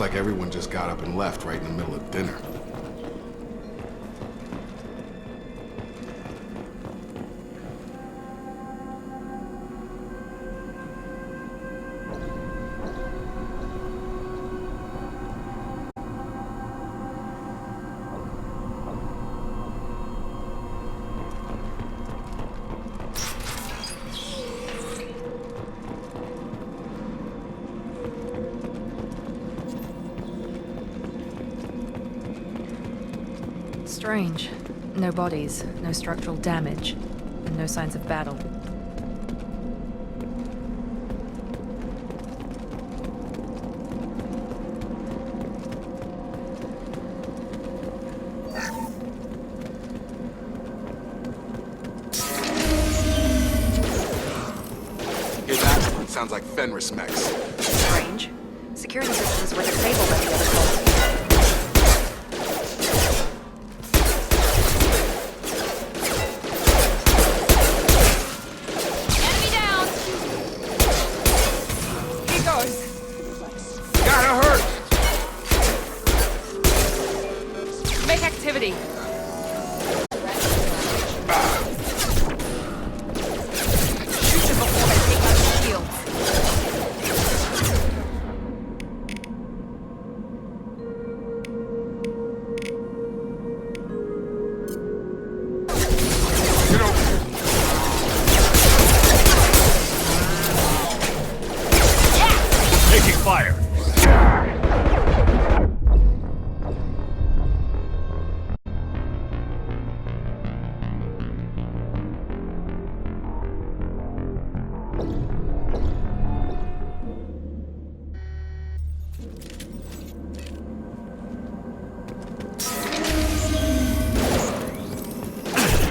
like everyone just got up and left right in the middle of dinner. Strange. No bodies, no structural damage, and no signs of battle. Hear that? Sounds like Fenris mechs. Strange. Security systems were disabled at the other call. Activity. Shoot them before they take out the shields. Get over here. Yeah! Taking fire.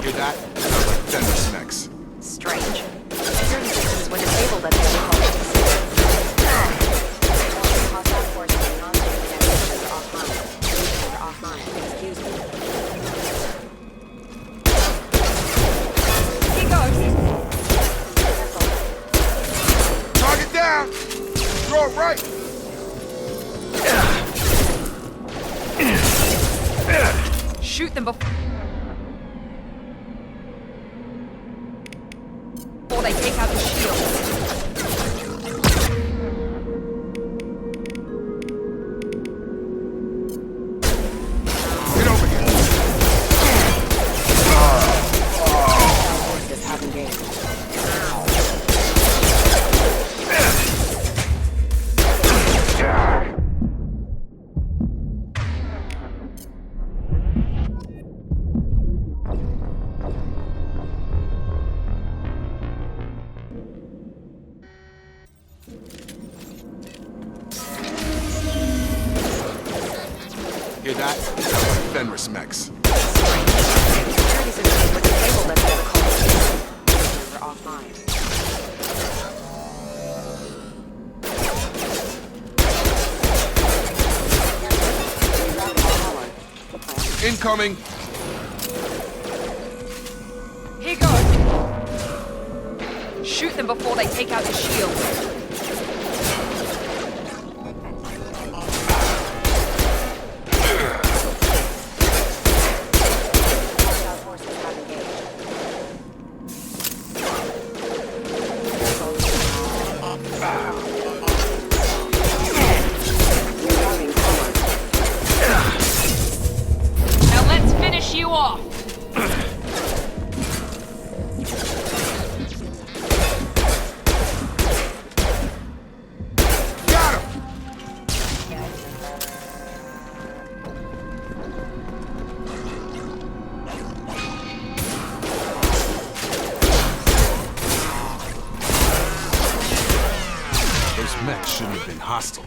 Hear that? Sounds like Fenris mechs. Strange. Security systems were disabled at the other call. He goes. Target down! Throw it right! Shoot them before they take out the shields. Get over here. Forces have engaged. Hear that? Sounds like Fenris mechs. Security systems were disabled at the other call. We're offline. Incoming! Here goes. Shoot them before they take out the shields. Now let's finish you off. Got him! Those mechs shouldn't have been hostile.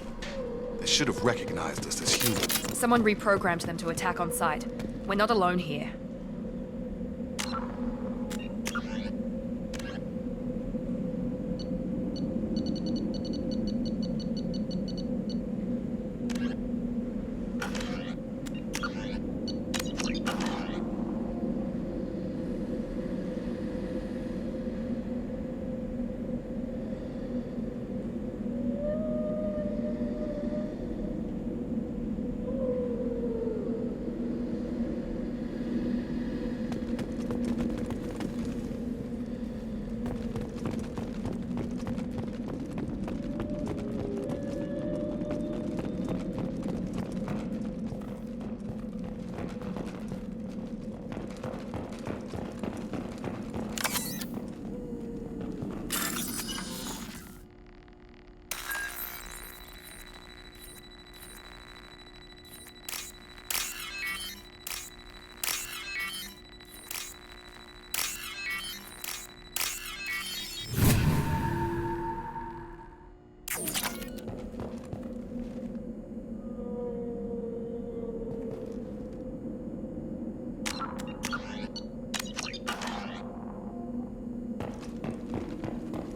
They should have recognized us as human. Someone reprogrammed them to attack on sight. We're not alone here.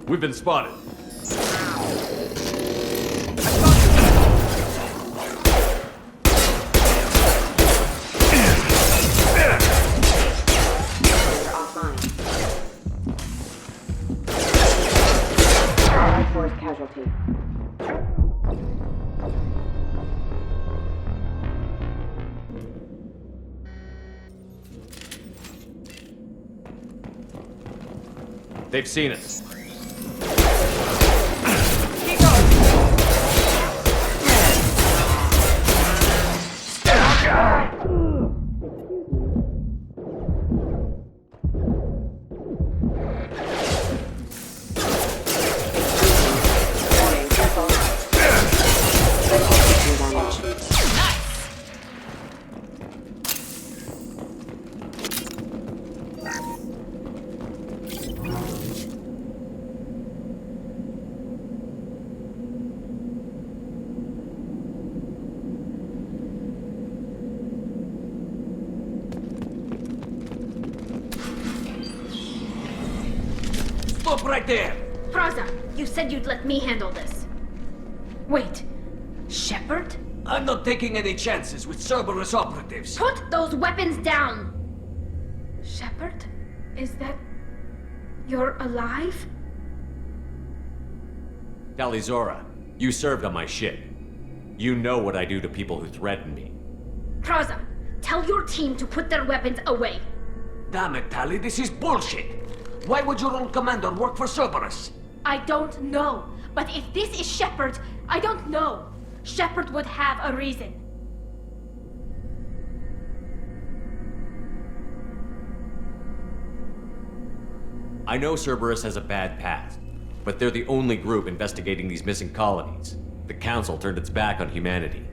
We've been spotted. Offline. Life force casualty. They've seen us. Warning, careful. Damage. Stop right there! Praza, you said you'd let me handle this. Wait, Shepard? I'm not taking any chances with Cerberus operatives. Put those weapons down! Shepard? Is that... you're alive? Talizora, you served on my ship. You know what I do to people who threaten me. Praza, tell your team to put their weapons away. Damn it, Tali, this is bullshit! Why would your old commander work for Cerberus? I don't know. But if this is Shepard, I don't know. Shepard would have a reason. I know Cerberus has a bad past, but they're the only group investigating these missing colonies. The Council turned its back on humanity.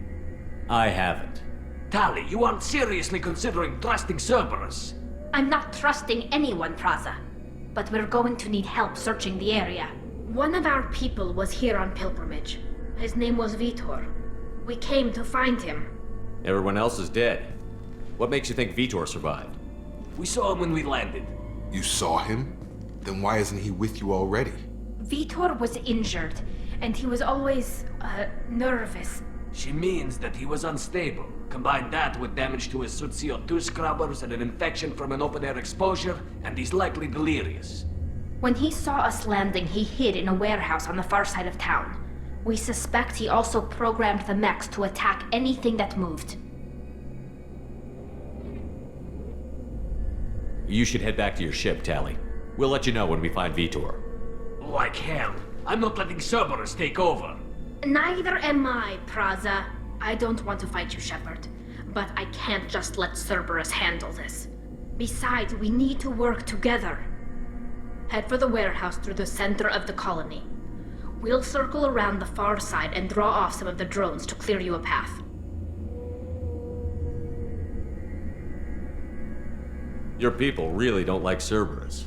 I haven't. Tali, you aren't seriously considering trusting Cerberus. I'm not trusting anyone, Praza. But we're going to need help searching the area. One of our people was here on pilgrimage. His name was Vitor. We came to find him. Everyone else is dead. What makes you think Vitor survived? We saw him when we landed. You saw him? Then why isn't he with you already? Vitor was injured, and he was always, nervous. She means that he was unstable. Combine that with damage to his suit CO2 scrubbers and an infection from an open-air exposure, and he's likely delirious. When he saw us landing, he hid in a warehouse on the far side of town. We suspect he also programmed the mechs to attack anything that moved. You should head back to your ship, Tali. We'll let you know when we find Vitor. Like hell. I'm not letting Cerberus take over. Neither am I, Praza. I don't want to fight you, Shepard. But I can't just let Cerberus handle this. Besides, we need to work together. Head for the warehouse through the center of the colony. We'll circle around the far side and draw off some of the drones to clear you a path. Your people really don't like Cerberus.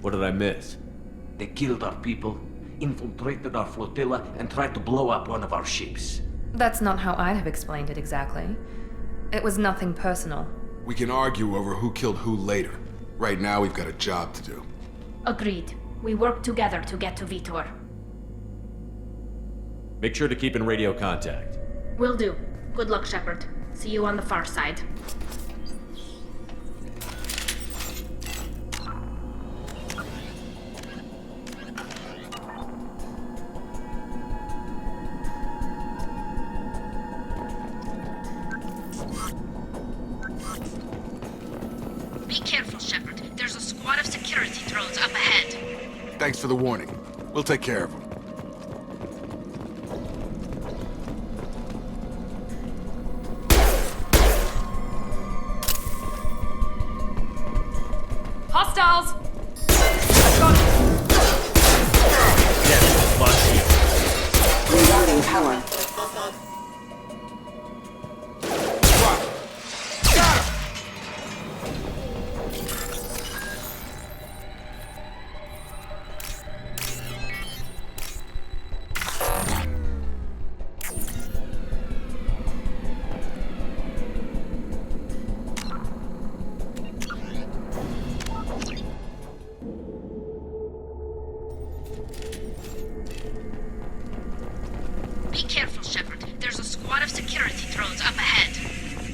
What did I miss? They killed our people, infiltrated our flotilla, and tried to blow up one of our ships. That's not how I'd have explained it exactly. It was nothing personal. We can argue over who killed who later. Right now, we've got a job to do. Agreed. We work together to get to Vitor. Make sure to keep in radio contact. Will do. Good luck, Shepard. See you on the far side. Be careful, Shepard. There's a squad of security drones up ahead. Thanks for the warning. We'll take care of them. Hostiles! Rerouting power.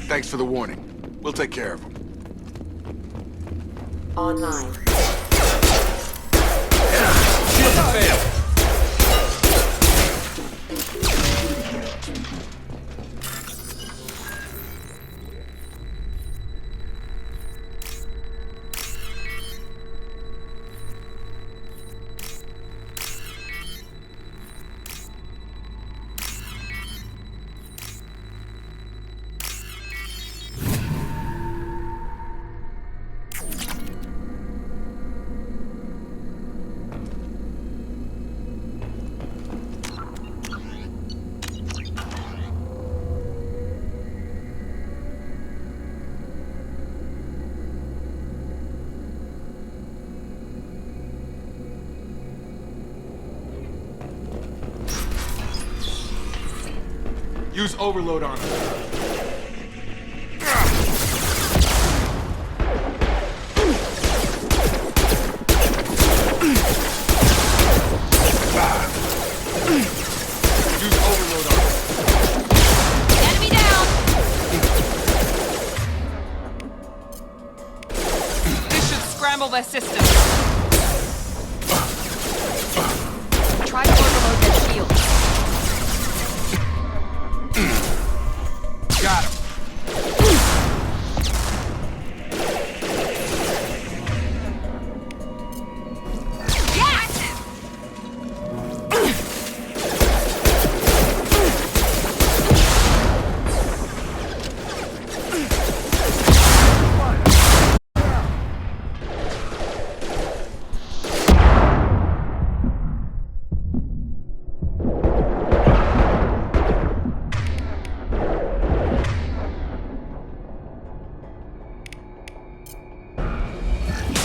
Thanks for the warning. We'll take care of him. Online. Use overload on him. Use overload on him. Enemy down! This should scramble their system. Try to overload their shields. Got him.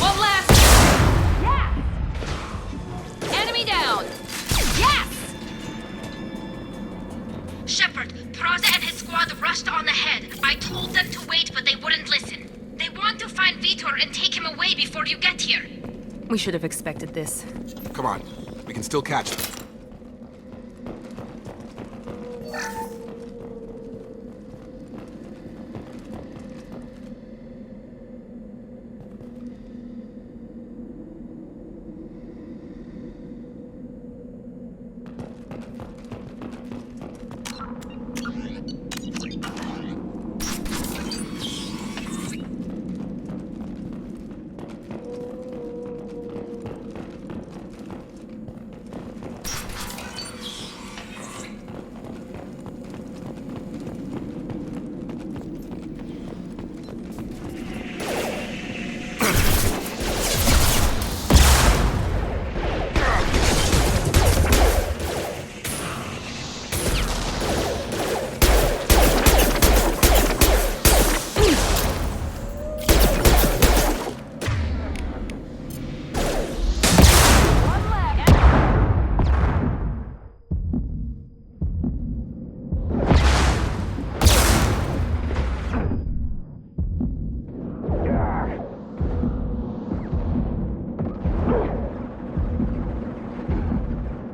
One last! Yes! Enemy down! Yes! Shepard, Praza and his squad rushed on ahead. I told them to wait, but they wouldn't listen. They want to find Vitor and take him away before you get here. We should have expected this. Come on. We can still catch them.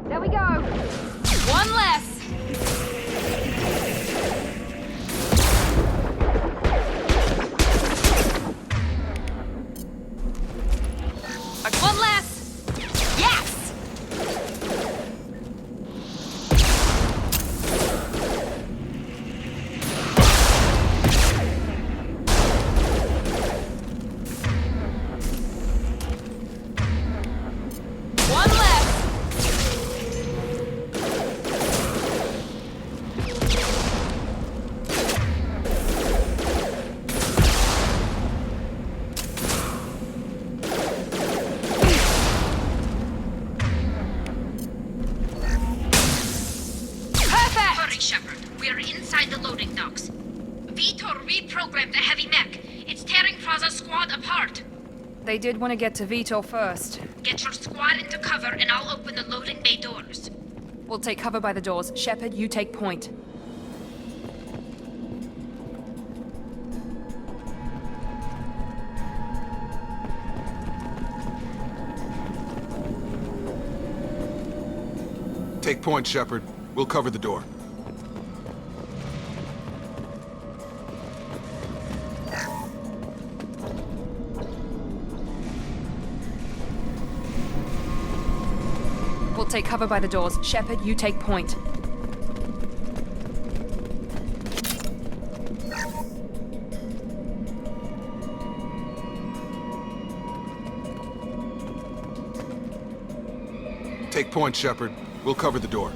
There we go! One less! One less! Yes! One less! Hurry, Shepard. We're inside the loading docks. Vitor reprogrammed the heavy mech. It's tearing Praza's squad apart. They did want to get to Vitor first. Get your squad into cover and I'll open the loading bay doors. We'll take cover by the doors. Shepard, you take point. Take point, Shepard. We'll cover the door. take cover by the doors. Shepard, you take point. Take point, Shepard. We'll cover the door.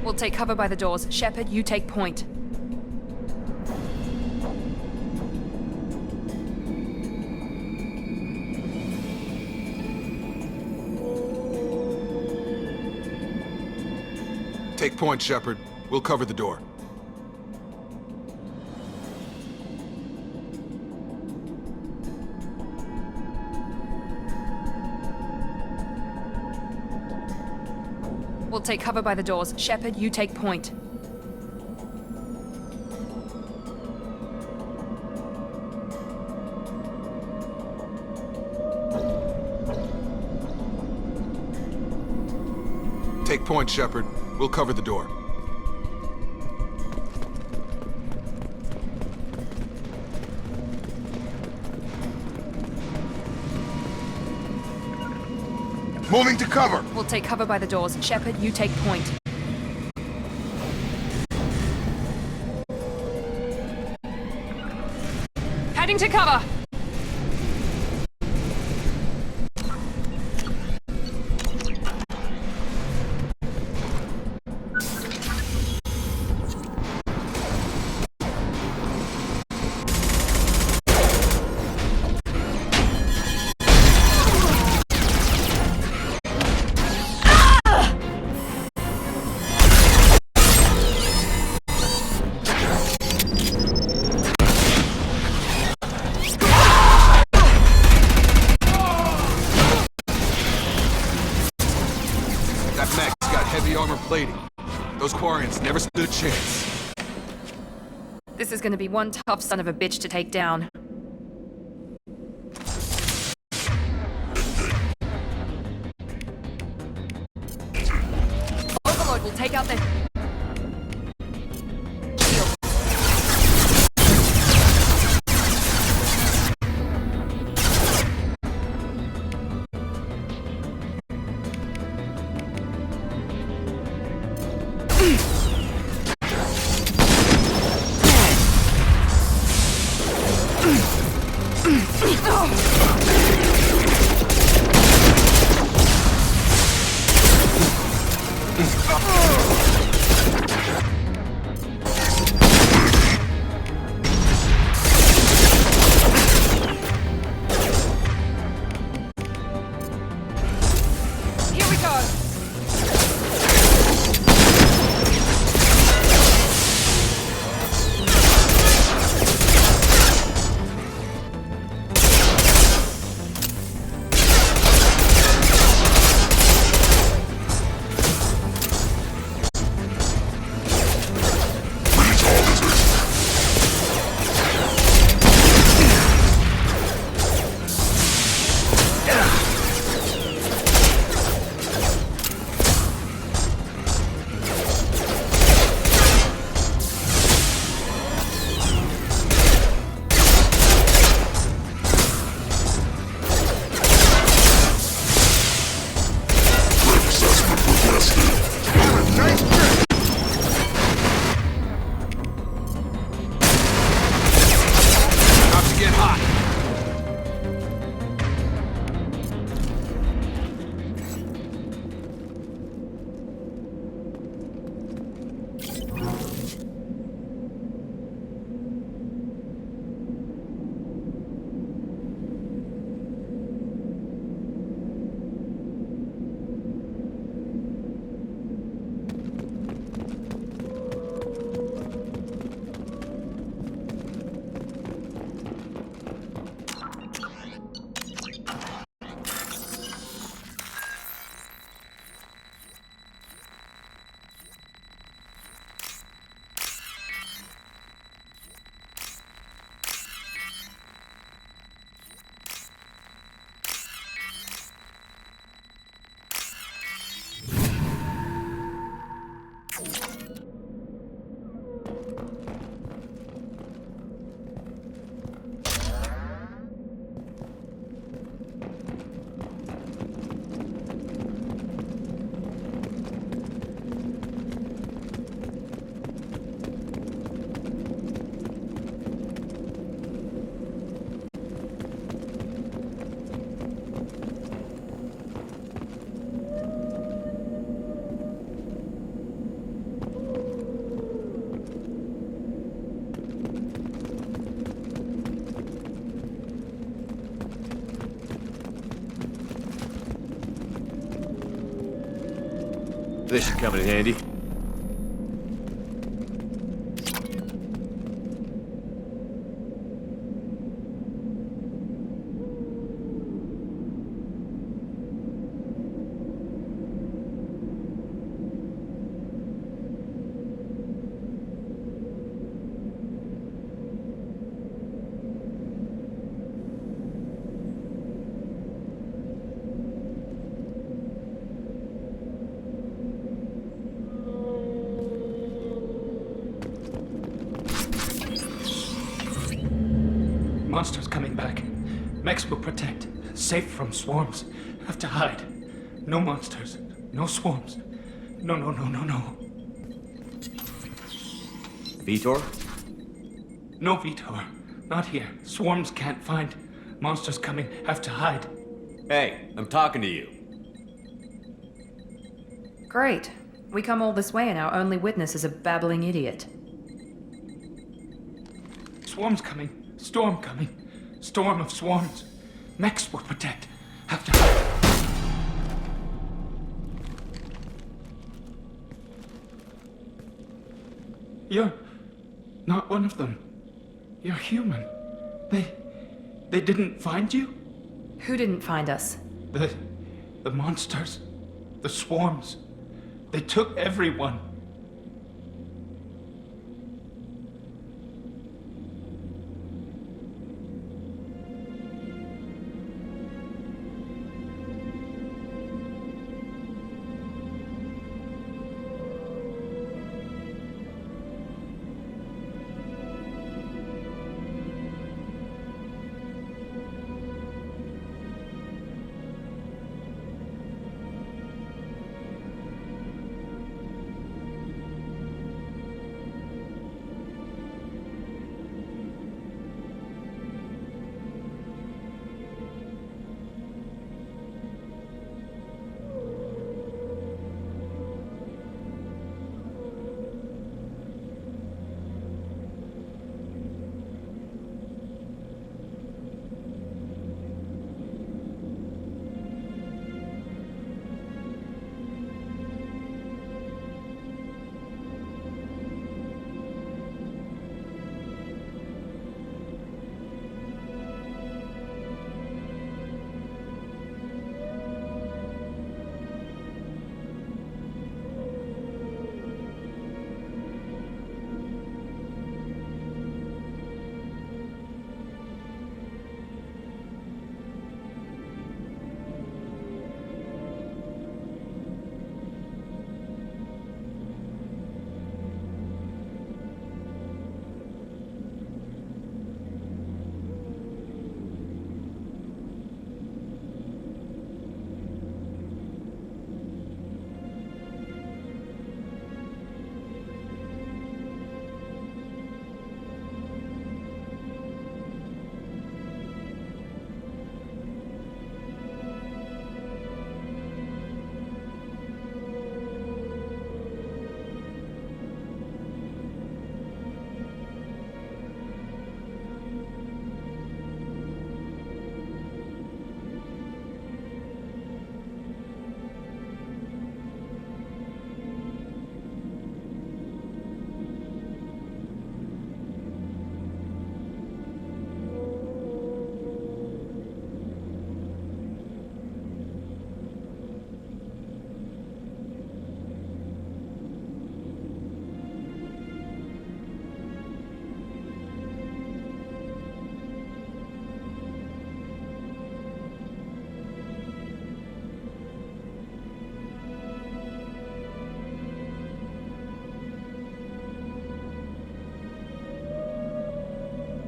We'll take cover by the doors. Shepard, you take point. Take point, Shepard. We'll cover the door. We'll take cover by the doors. Shepard, you take point. Take point, Shepard. We'll cover the door. Moving to cover! We'll take cover by the doors. Shepard, you take point. Heading to cover! That mech's got heavy armor plating. Those Quarians never stood a chance. This is gonna be one tough son of a bitch to take down. Overlord will take out the... shield. Here we go! This should come in handy. Monsters coming back. Mechs will protect. Safe from swarms. Have to hide. No monsters. No swarms. No. Vitor? No Vitor. Not here. Swarms can't find. Monsters coming. Have to hide. Hey, I'm talking to you. Great. We come all this way and our only witness is a babbling idiot. Swarms coming. Storm coming. Storm of swarms. Mechs will protect. Have to hide. You're not one of them. You're human. They didn't find you? Who didn't find us? The monsters. The swarms. They took everyone.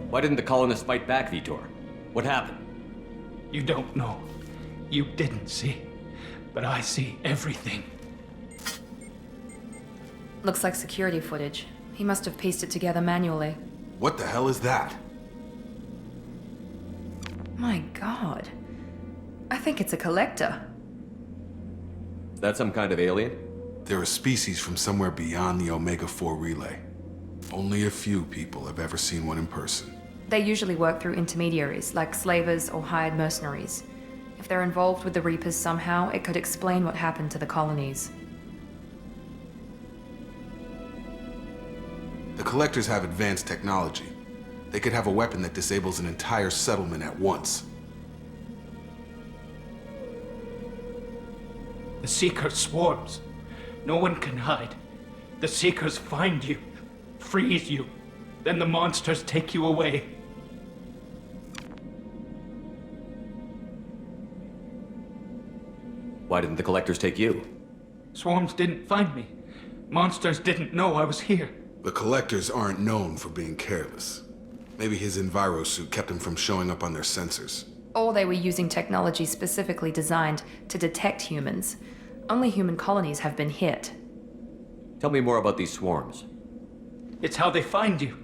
Why didn't the colonists fight back, Vitor? What happened? You don't know. You didn't see. But I see everything. Looks like security footage. He must have pieced it together manually. What the hell is that? My god. I think it's a collector. Is that some kind of alien? They're a species from somewhere beyond the Omega-4 relay. Only a few people have ever seen one in person. They usually work through intermediaries, like slavers or hired mercenaries. If they're involved with the Reapers somehow, it could explain what happened to the colonies. The Collectors have advanced technology. They could have a weapon that disables an entire settlement at once. The Seeker swarms. No one can hide. The Seekers find you, freeze you, then the monsters take you away. Why didn't the Collectors take you? Swarms didn't find me. Monsters didn't know I was here. The Collectors aren't known for being careless. Maybe his enviro suit kept him from showing up on their sensors. Or they were using technology specifically designed to detect humans. Only human colonies have been hit. Tell me more about these swarms. It's how they find you.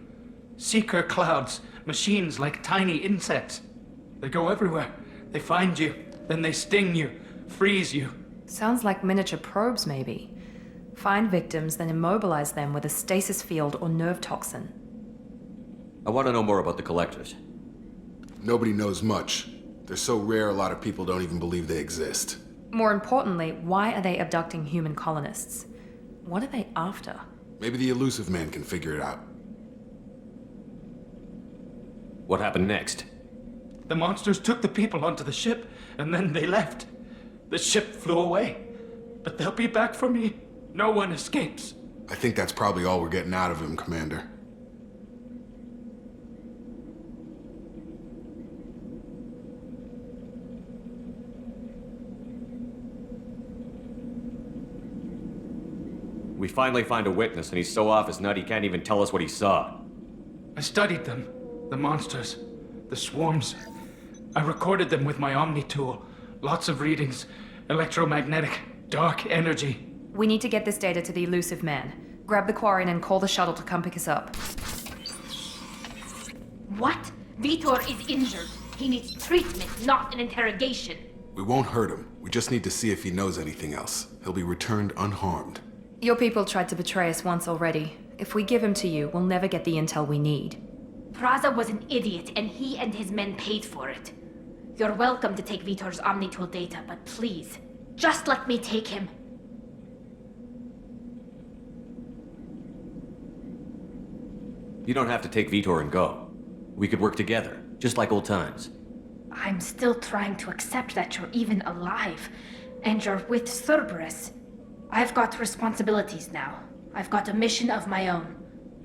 Seeker clouds, machines like tiny insects. They go everywhere. They find you, then they sting you, freeze you. Sounds like miniature probes, maybe. Find victims, then immobilize them with a stasis field or nerve toxin. I want to know more about the Collectors. Nobody knows much. They're so rare, a lot of people don't even believe they exist. More importantly, why are they abducting human colonists? What are they after? Maybe the elusive man can figure it out. What happened next? The monsters took the people onto the ship, and then they left. The ship flew away. But they'll be back for me. No one escapes. I think that's probably all we're getting out of him, Commander. We finally find a witness, and he's so off his nut he can't even tell us what he saw. I studied them. The monsters. The swarms. I recorded them with my Omni tool. Lots of readings. Electromagnetic. Dark energy. We need to get this data to the elusive man. Grab the Quarian and call the shuttle to come pick us up. What? Vitor is injured. He needs treatment, not an interrogation. We won't hurt him. We just need to see if he knows anything else. He'll be returned unharmed. Your people tried to betray us once already. If we give him to you, we'll never get the intel we need. Praza was an idiot, and he and his men paid for it. You're welcome to take Vitor's Omnitool data, but please, just let me take him. You don't have to take Vitor and go. We could work together, just like old times. I'm still trying to accept that you're even alive, and you're with Cerberus. I've got responsibilities now. I've got a mission of my own.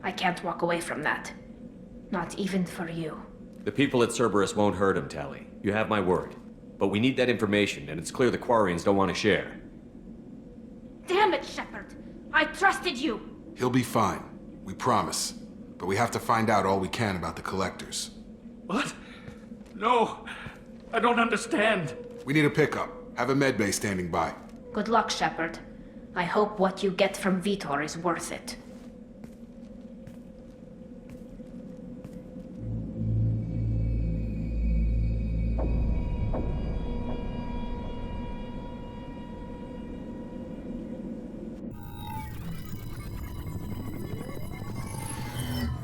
I can't walk away from that. Not even for you. The people at Cerberus won't hurt him, Tally. You have my word. But we need that information, and it's clear the Quarians don't want to share. Damn it, Shepard! I trusted you! He'll be fine. We promise. But we have to find out all we can about the Collectors. What? No. I don't understand. We need a pickup. Have a medbay standing by. Good luck, Shepard. I hope what you get from Vitor is worth it.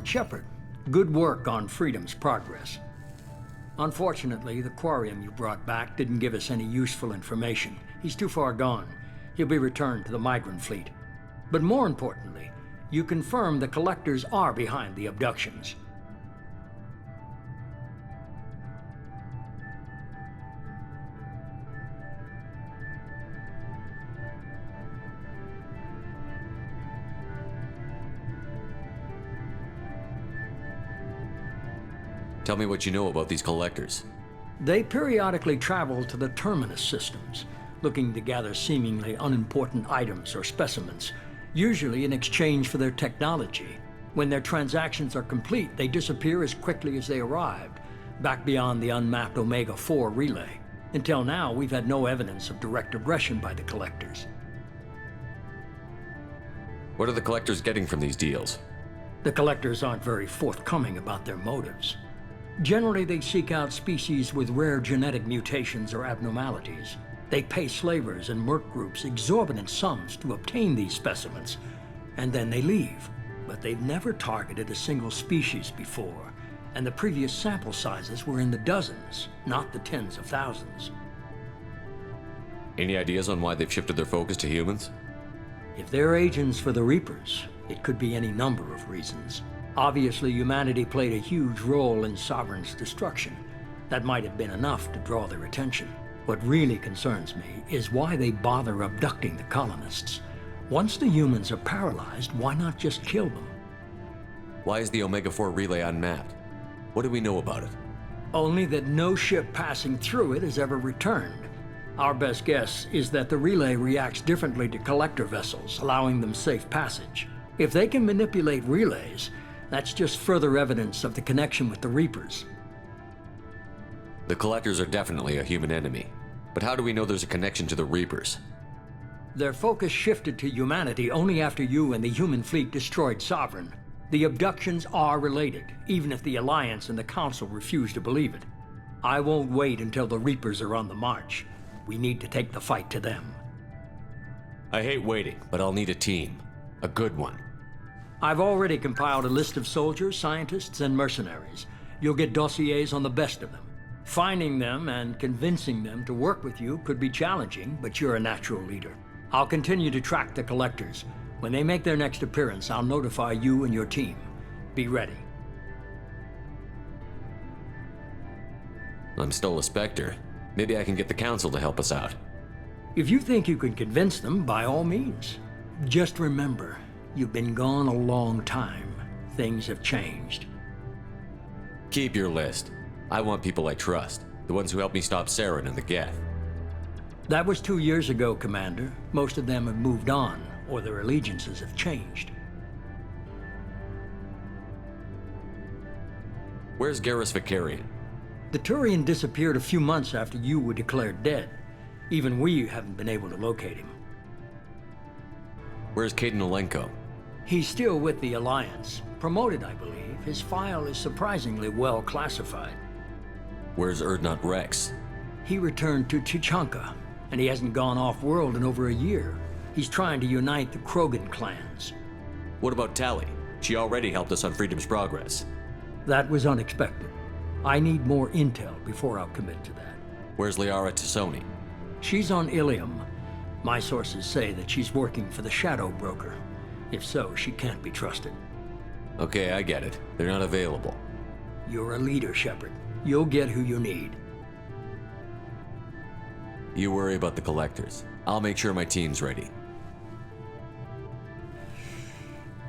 Shepard, good work on Freedom's progress. Unfortunately, the Quarium you brought back didn't give us any useful information. He's too far gone. He'll be returned to the migrant fleet. But more importantly, you confirm the Collectors are behind the abductions. Tell me what you know about these Collectors. They periodically travel to the Terminus systems, looking to gather seemingly unimportant items or specimens, usually in exchange for their technology. When their transactions are complete, they disappear as quickly as they arrived, back beyond the unmapped Omega-4 relay. Until now, we've had no evidence of direct aggression by the Collectors. What are the Collectors getting from these deals? The Collectors aren't very forthcoming about their motives. Generally, they seek out species with rare genetic mutations or abnormalities. They pay slavers and merc groups exorbitant sums to obtain these specimens, and then they leave. But they've never targeted a single species before, and the previous sample sizes were in the dozens, not the tens of thousands. Any ideas on why they've shifted their focus to humans? If they're agents for the Reapers, It could be any number of reasons. Obviously, humanity played a huge role in Sovereign's destruction. That might have been enough to draw their attention. What really concerns me is why they bother abducting the colonists. Once the humans are paralyzed, why not just kill them? Why is the Omega-4 relay unmapped? What do we know about it? Only that no ship passing through it has ever returned. Our best guess is that the relay reacts differently to collector vessels, allowing them safe passage. If they can manipulate relays, that's just further evidence of the connection with the Reapers. The Collectors are definitely a human enemy. But how do we know there's a connection to the Reapers? Their focus shifted to humanity only after you and the human fleet destroyed Sovereign. The abductions are related, even if the Alliance and the Council refuse to believe it. I won't wait until the Reapers are on the march. We need to take the fight to them. I hate waiting, but I'll need a team. A good one. I've already compiled a list of soldiers, scientists, and mercenaries. You'll get dossiers on the best of them. Finding them and convincing them to work with you could be challenging, but you're a natural leader. I'll continue to track the Collectors. When they make their next appearance, I'll notify you and your team. Be ready. I'm still a Spectre. Maybe I can get the Council to help us out. If you think you can convince them, by all means. Just remember, you've been gone a long time. Things have changed. Keep your list. I want people I trust. The ones who helped me stop Saren and the Geth. That was 2 years ago, Commander. Most of them have moved on, or their allegiances have changed. Where's Garrus Vicarian? The Turian disappeared a few months after you were declared dead. Even we haven't been able to locate him. Where's Caden Olenko? He's still with the Alliance. Promoted, I believe. His file is surprisingly well classified. Where's Erdnot Rex? He returned to Tuchanka, and he hasn't gone off-world in over a year. He's trying to unite the Krogan clans. What about Tali? She already helped us on Freedom's Progress. That was unexpected. I need more intel before I'll commit to that. Where's Liara Tassoni? She's on Ilium. My sources say that she's working for the Shadow Broker. If so, she can't be trusted. Okay, I get it. They're not available. You're a leader, Shepard. You'll get who you need. You worry about the Collectors. I'll make sure my team's ready.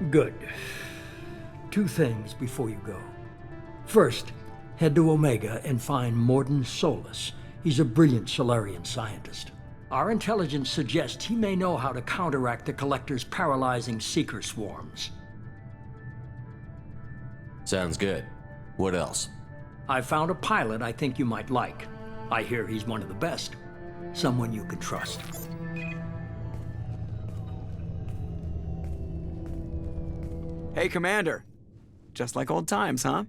Good. 2 things before you go. First, head to Omega and find Mordin Solus. He's a brilliant Solarian scientist. Our intelligence suggests he may know how to counteract the Collector's paralyzing Seeker swarms. Sounds good. What else? I found a pilot I think you might like. I hear he's one of the best. Someone you can trust. Hey, Commander. Just like old times, huh?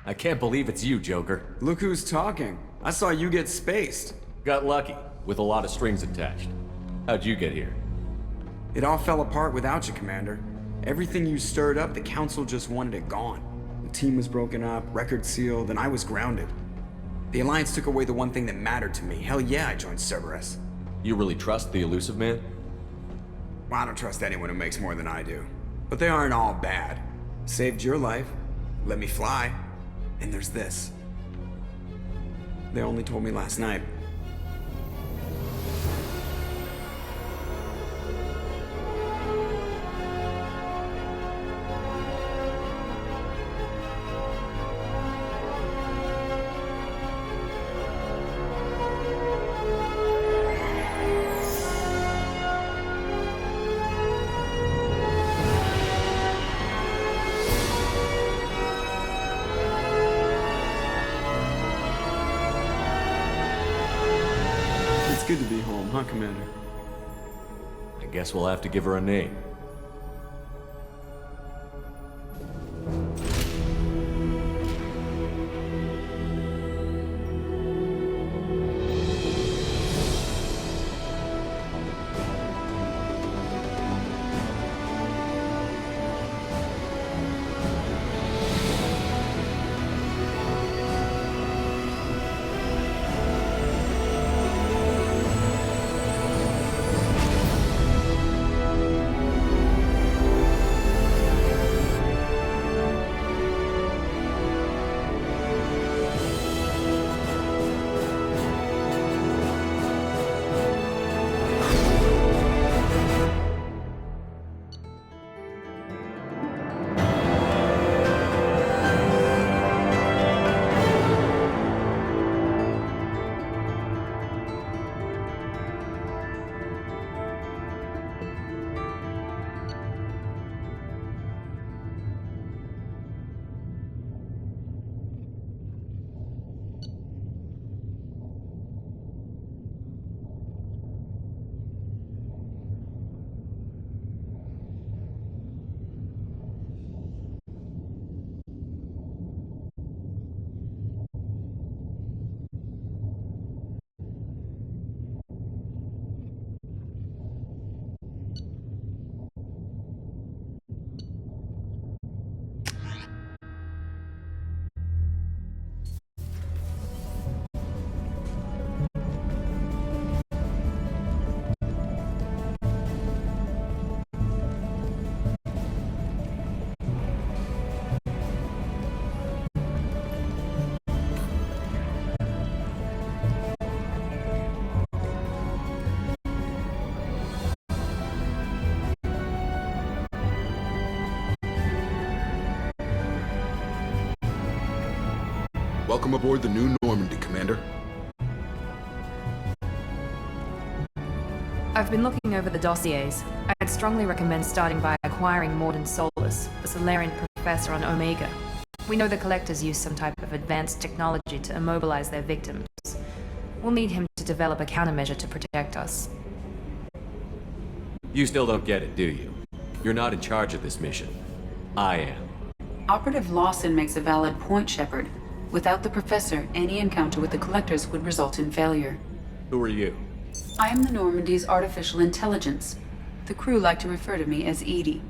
I can't believe it's you, Joker. Look who's talking. I saw you get spaced. Got lucky, with a lot of strings attached. How'd you get here? It all fell apart without you, Commander. Everything you stirred up, the Council just wanted it gone. The team was broken up, record sealed, and I was grounded. The Alliance took away the one thing that mattered to me. Hell yeah, I joined Cerberus. You really trust the Elusive Man? Well, I don't trust anyone who makes more than I do. But they aren't all bad. Saved your life, let me fly, and there's this. They only told me last night. It's good to be home, huh, Commander? I guess we'll have to give her a name. Welcome aboard the new Normandy, Commander. I've been looking over the dossiers. I'd strongly recommend starting by acquiring Morden Solus, the Solarian professor on Omega. We know the Collectors use some type of advanced technology to immobilize their victims. We'll need him to develop a countermeasure to protect us. You still don't get it, do you? You're not in charge of this mission. I am. Operative Lawson makes a valid point, Shepard. Without the Professor, any encounter with the Collectors would result in failure. Who are you? I am the Normandy's artificial intelligence. The crew like to refer to me as Edie.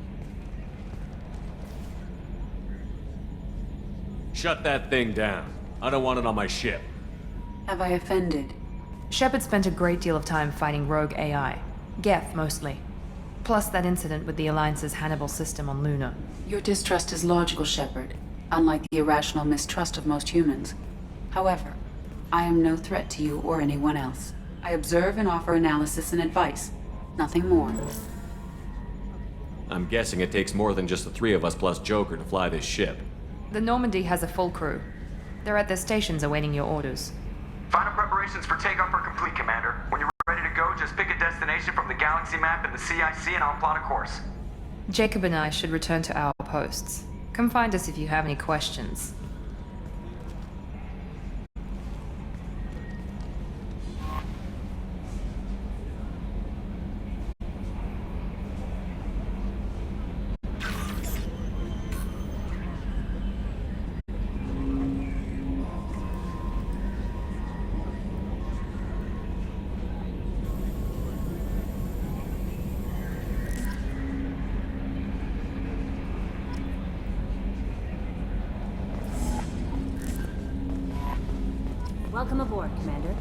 Shut that thing down. I don't want it on my ship. Have I offended? Shepard spent a great deal of time fighting rogue AI. Geth, mostly. Plus that incident with the Alliance's Hannibal system on Luna. Your distrust is logical, Shepard, unlike the irrational mistrust of most humans. However, I am no threat to you or anyone else. I observe and offer analysis and advice. Nothing more. I'm guessing it takes more than just the three of us plus Joker to fly this ship. The Normandy has a full crew. They're at their stations awaiting your orders. Final preparations for takeoff are complete, Commander. When you're ready to go, just pick a destination from the galaxy map and the CIC and I'll plot a course. Jacob and I should return to our posts. Come find us if you have any questions. Welcome aboard, Commander.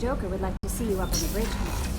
Joker would like to see you up on the bridge, Commander.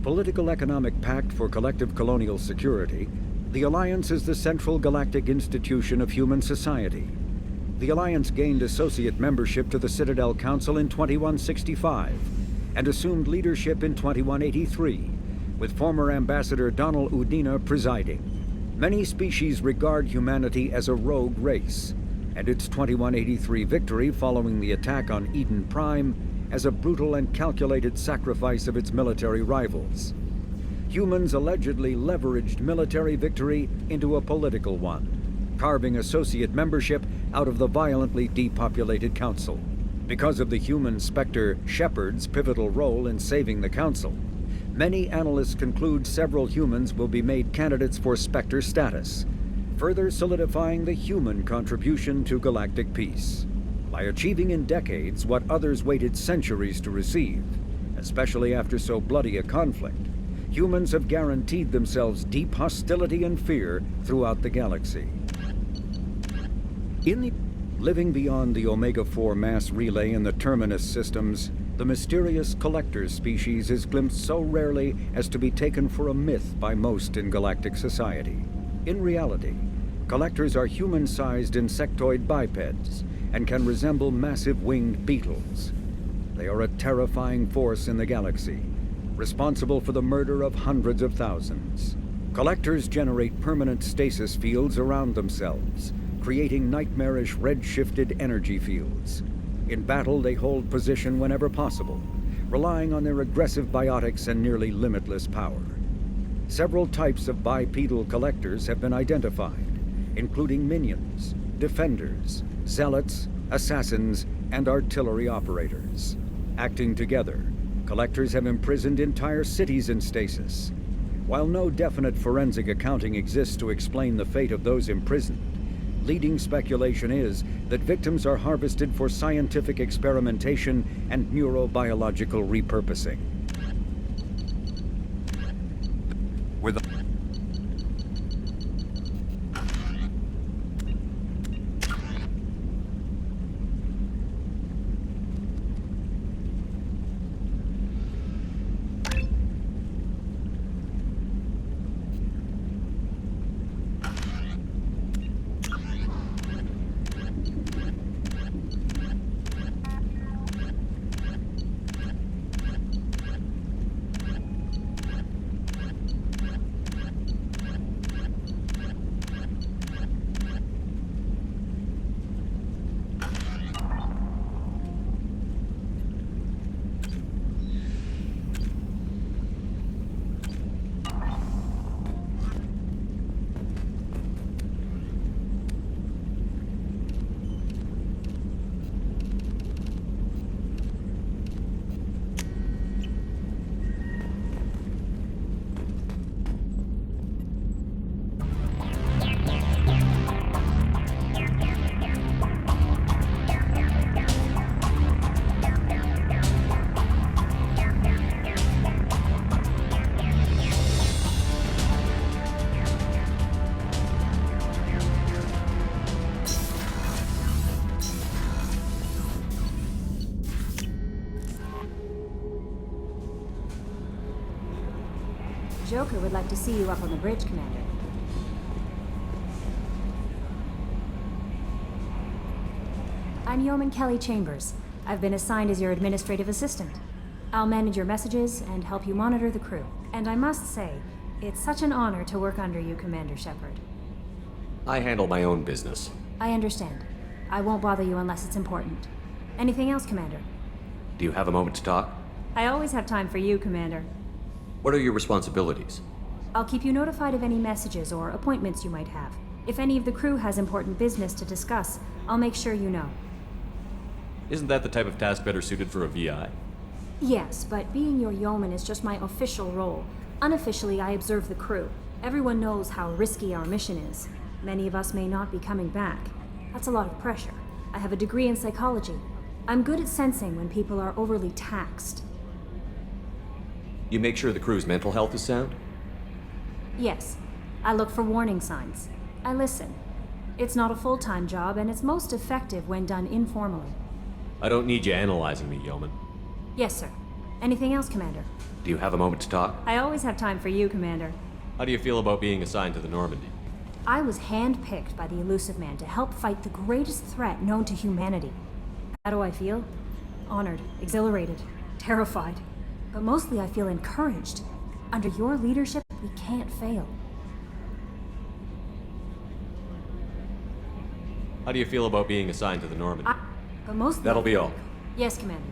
political economic pact for collective colonial security, the Alliance is the central galactic institution of human society. The Alliance gained associate membership to the Citadel Council in 2165 and assumed leadership in 2183, with former Ambassador Donald Udina presiding. Many species regard humanity as a rogue race, and its 2183 victory following the attack on Eden Prime as a brutal and calculated sacrifice of its military rivals. Humans allegedly leveraged military victory into a political one, carving associate membership out of the violently depopulated Council. Because of the human Spectre Shepard's pivotal role in saving the Council, many analysts conclude several humans will be made candidates for Spectre status, further solidifying the human contribution to galactic peace. By achieving in decades what others waited centuries to receive, especially after so bloody a conflict, humans have guaranteed themselves deep hostility and fear throughout the galaxy. Living beyond the Omega-4 mass relay in the Terminus systems, the mysterious Collectors species is glimpsed so rarely as to be taken for a myth by most in galactic society. In reality, Collectors are human-sized insectoid bipeds and can resemble massive winged beetles. They are a terrifying force in the galaxy, responsible for the murder of hundreds of thousands. Collectors generate permanent stasis fields around themselves, creating nightmarish red-shifted energy fields. In battle, they hold position whenever possible, relying on their aggressive biotics and nearly limitless power. Several types of bipedal Collectors have been identified, including minions, defenders, zealots, assassins, and artillery operators. Acting together, Collectors have imprisoned entire cities in stasis. While no definite forensic accounting exists to explain the fate of those imprisoned, leading speculation is that victims are harvested for scientific experimentation and neurobiological repurposing. With Joker would like to see you up on the bridge, Commander. I'm Yeoman Kelly Chambers. I've been assigned as your administrative assistant. I'll manage your messages and help you monitor the crew. And I must say, it's such an honor to work under you, Commander Shepard. I handle my own business. I understand. I won't bother you unless it's important. Anything else, Commander? Do you have a moment to talk? I always have time for you, Commander. What are your responsibilities? I'll keep you notified of any messages or appointments you might have. If any of the crew has important business to discuss, I'll make sure you know. Isn't that the type of task better suited for a VI? Yes, but being your yeoman is just my official role. Unofficially, I observe the crew. Everyone knows how risky our mission is. Many of us may not be coming back. That's a lot of pressure. I have a degree in psychology. I'm good at sensing when people are overly taxed. You make sure the crew's mental health is sound? Yes. I look for warning signs. I listen. It's not a full-time job, and it's most effective when done informally. I don't need you analyzing me, Yeoman. Yes, sir. Anything else, Commander? Do you have a moment to talk? I always have time for you, Commander. How do you feel about being assigned to the Normandy? I was handpicked by the Elusive Man to help fight the greatest threat known to humanity. How do I feel? Honored, exhilarated, terrified. But mostly I feel encouraged. Under your leadership, we can't fail. How do you feel about being assigned to the Normandy? But mostly That'll be all. Yes, Commander.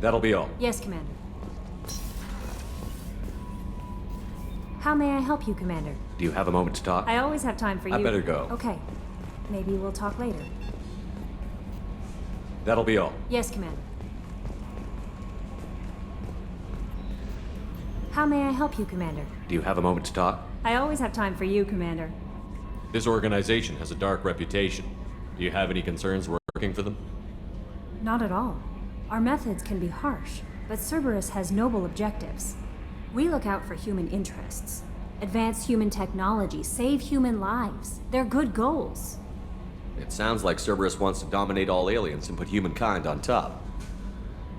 That'll be all. Yes, Commander. How may I help you, Commander? Do you have a moment to talk? I always have time for you. I better go. Okay. Maybe we'll talk later. That'll be all. Yes, Commander. How may I help you, Commander? Do you have a moment to talk? I always have time for you, Commander. This organization has a dark reputation. Do you have any concerns working for them? Not at all. Our methods can be harsh, but Cerberus has noble objectives. We look out for human interests. Advance human technology, save human lives. They're good goals. It sounds like Cerberus wants to dominate all aliens and put humankind on top.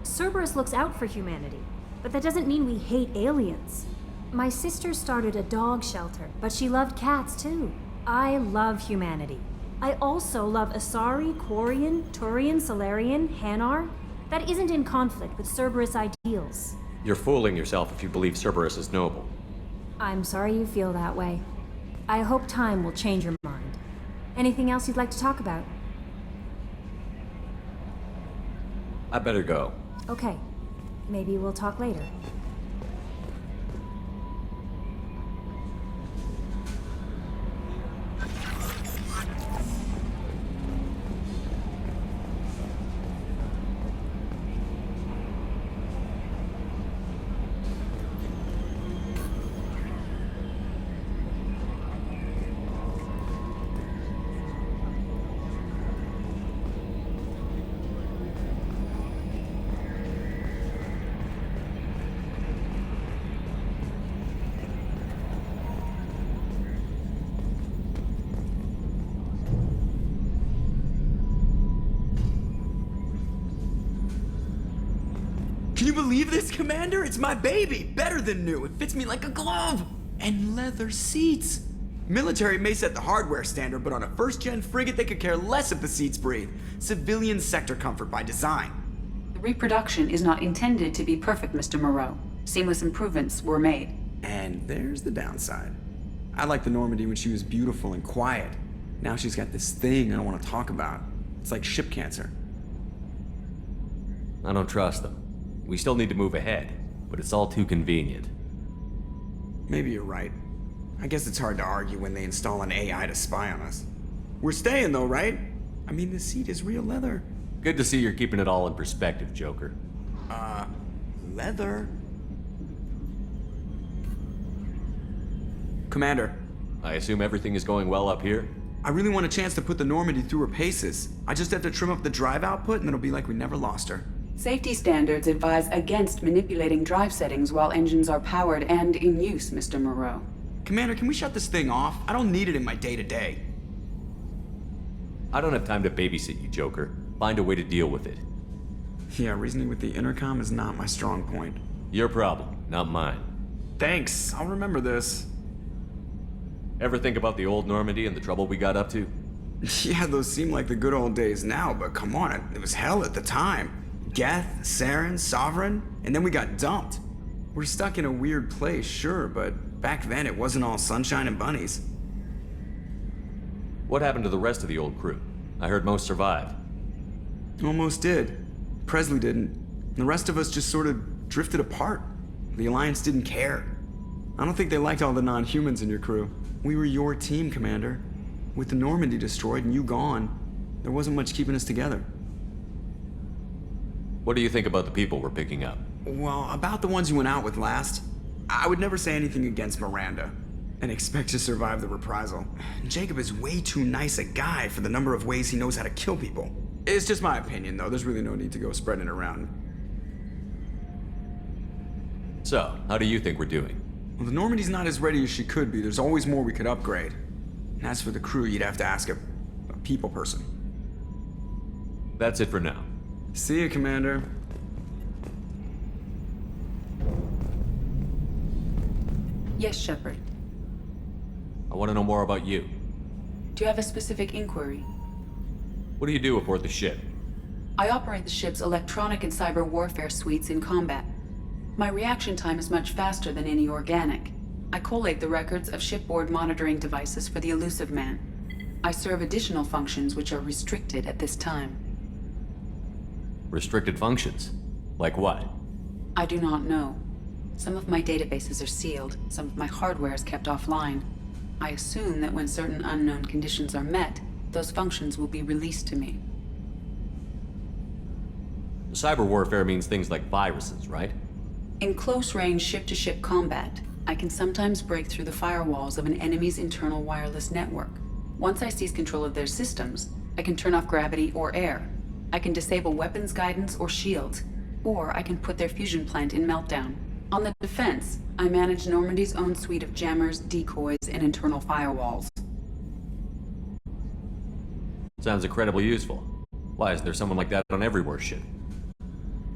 Cerberus looks out for humanity, but that doesn't mean we hate aliens. My sister started a dog shelter, but she loved cats too. I love humanity. I also love Asari, Quarian, Turian, Solarian, Hanar. That isn't in conflict with Cerberus ideals. You're fooling yourself if you believe Cerberus is noble. I'm sorry you feel that way. I hope time will change your mind. Anything else you'd like to talk about? I better go. Okay. Maybe we'll talk later. Can you believe this, Commander? It's my baby! Better than new. It fits me like a glove! And leather seats! Military may set the hardware standard, but on a first-gen frigate, they could care less if the seats breathe. Civilian sector comfort by design. The reproduction is not intended to be perfect, Mr. Moreau. Seamless improvements were made. And there's the downside. I liked the Normandy when she was beautiful and quiet. Now she's got this thing I don't want to talk about. It's like ship cancer. I don't trust them. We still need to move ahead, but it's all too convenient. Maybe you're right. I guess it's hard to argue when they install an AI to spy on us. We're staying though, right? I mean, the seat is real leather. Good to see you're keeping it all in perspective, Joker. Leather? Commander. I assume everything is going well up here? I really want a chance to put the Normandy through her paces. I just have to trim up the drive output and it'll be like we never lost her. Safety standards advise against manipulating drive settings while engines are powered and in use, Mr. Moreau. Commander, can we shut this thing off? I don't need it in my day-to-day. I don't have time to babysit you, Joker. Find a way to deal with it. Yeah, reasoning with the intercom is not my strong point. Your problem, not mine. Thanks, I'll remember this. Ever think about the old Normandy and the trouble we got up to? Yeah, those seem like the good old days now, but come on, it was hell at the time. Geth, Saren, Sovereign, and then we got dumped. We're stuck in a weird place, sure, but back then it wasn't all sunshine and bunnies. What happened to the rest of the old crew? I heard most survived. Almost did. Presley didn't. The rest of us just sort of drifted apart. The Alliance didn't care. I don't think they liked all the non-humans in your crew. We were your team, Commander. With the Normandy destroyed and you gone, there wasn't much keeping us together. What do you think about the people we're picking up? Well, about the ones you went out with last, I would never say anything against Miranda and expect to survive the reprisal. Jacob is way too nice a guy for the number of ways he knows how to kill people. It's just my opinion, though. There's really no need to go spreading it around. So, how do you think we're doing? Well, the Normandy's not as ready as she could be. There's always more we could upgrade. And as for the crew, you'd have to ask a people person. That's it for now. See you, Commander. Yes, Shepard. I want to know more about you. Do you have a specific inquiry? What do you do aboard the ship? I operate the ship's electronic and cyber warfare suites in combat. My reaction time is much faster than any organic. I collate the records of shipboard monitoring devices for the Elusive Man. I serve additional functions which are restricted at this time. Restricted functions? Like what? I do not know. Some of my databases are sealed, some of my hardware is kept offline. I assume that when certain unknown conditions are met, those functions will be released to me. Cyber warfare means things like viruses, right? In close-range ship-to-ship combat, I can sometimes break through the firewalls of an enemy's internal wireless network. Once I seize control of their systems, I can turn off gravity or air. I can disable weapons guidance or shields, or I can put their fusion plant in meltdown. On the defense, I manage Normandy's own suite of jammers, decoys, and internal firewalls. Sounds incredibly useful. Why is there someone like that on every warship?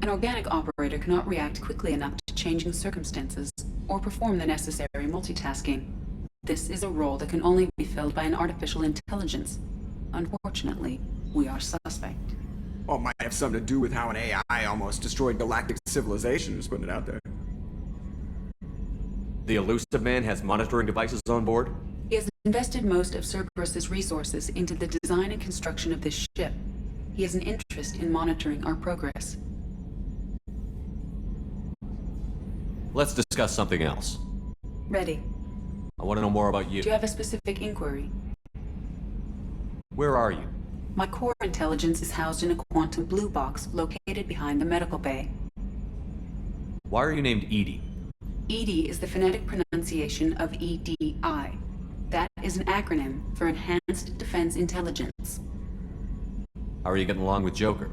An organic operator cannot react quickly enough to changing circumstances, or perform the necessary multitasking. This is a role that can only be filled by an artificial intelligence. Unfortunately, we are suspect. Well, it might have something to do with how an AI almost destroyed galactic civilization, just putting it out there. The Elusive Man has monitoring devices on board? He has invested most of Cerberus's resources into the design and construction of this ship. He has an interest in monitoring our progress. Let's discuss something else. Ready. I want to know more about you. Do you have a specific inquiry? Where are you? My core intelligence is housed in a quantum blue box located behind the medical bay. Why are you named Edie? EDI is the phonetic pronunciation of EDI. That is an acronym for Enhanced Defense Intelligence. How are you getting along with Joker?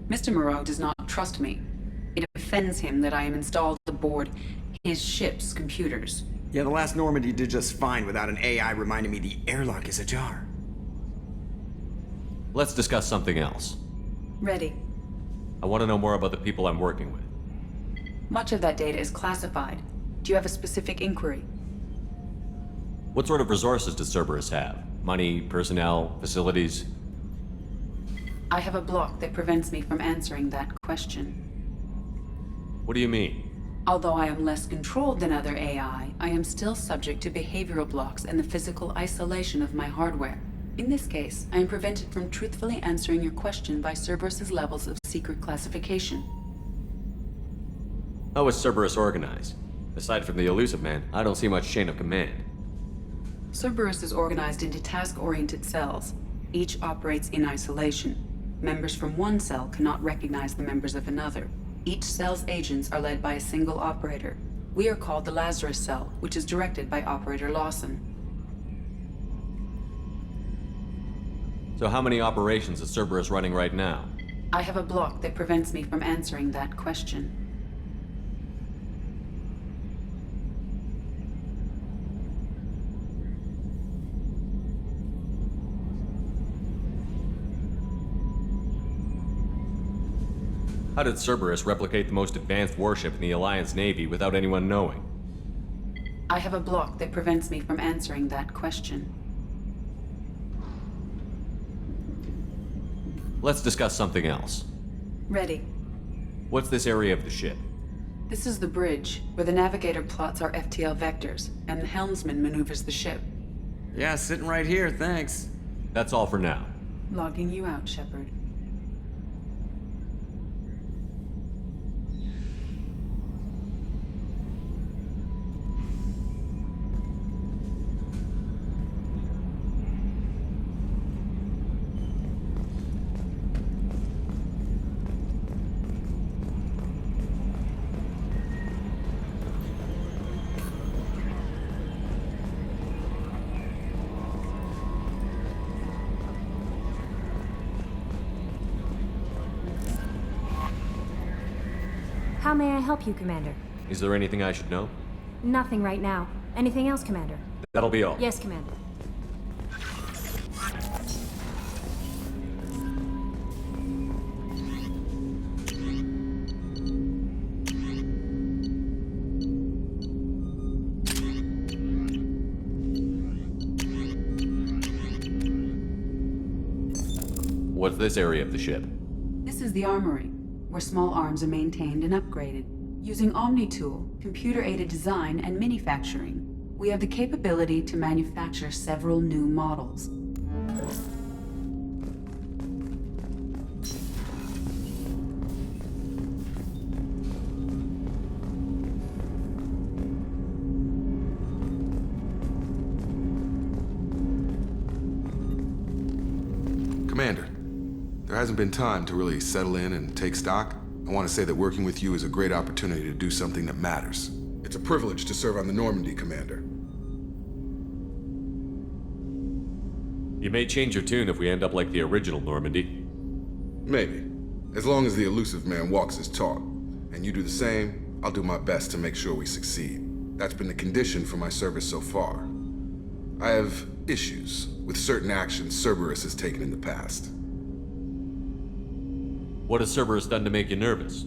Mr. Moreau does not trust me. It offends him that I am installed aboard his ship's computers. Yeah, the last Normandy did just fine without an AI reminding me the airlock is ajar. Let's discuss something else. Ready. I want to know more about the people I'm working with. Much of that data is classified. Do you have a specific inquiry? What sort of resources does Cerberus have? Money, personnel, facilities? I have a block that prevents me from answering that question. What do you mean? Although I am less controlled than other AI, I am still subject to behavioral blocks and the physical isolation of my hardware. In this case, I am prevented from truthfully answering your question by Cerberus's levels of secret classification. How is Cerberus organized? Aside from the Elusive Man, I don't see much chain of command. Cerberus is organized into task-oriented cells. Each operates in isolation. Members from one cell cannot recognize the members of another. Each cell's agents are led by a single operator. We are called the Lazarus Cell, which is directed by Operator Lawson. So how many operations is Cerberus running right now? I have a block that prevents me from answering that question. How did Cerberus replicate the most advanced warship in the Alliance Navy without anyone knowing? I have a block that prevents me from answering that question. Let's discuss something else. Ready. What's this area of the ship? This is the bridge, where the navigator plots our FTL vectors, and the helmsman maneuvers the ship. Yeah, sitting right here, thanks. That's all for now. Logging you out, Shepard. How may I help you, Commander? Is there anything I should know? Nothing right now. Anything else, Commander? That'll be all. Yes, Commander. What's this area of the ship? This is the armory, where small arms are maintained and upgraded. Using ME2, computer-aided design, and manufacturing, we have the capability to manufacture several new models. Commander, there hasn't been time to really settle in and take stock. I want to say that working with you is a great opportunity to do something that matters. It's a privilege to serve on the Normandy, Commander. You may change your tune if we end up like the original Normandy. Maybe. As long as the elusive man walks his talk, and you do the same, I'll do my best to make sure we succeed. That's been the condition for my service so far. I have issues with certain actions Cerberus has taken in the past. What has Cerberus done to make you nervous?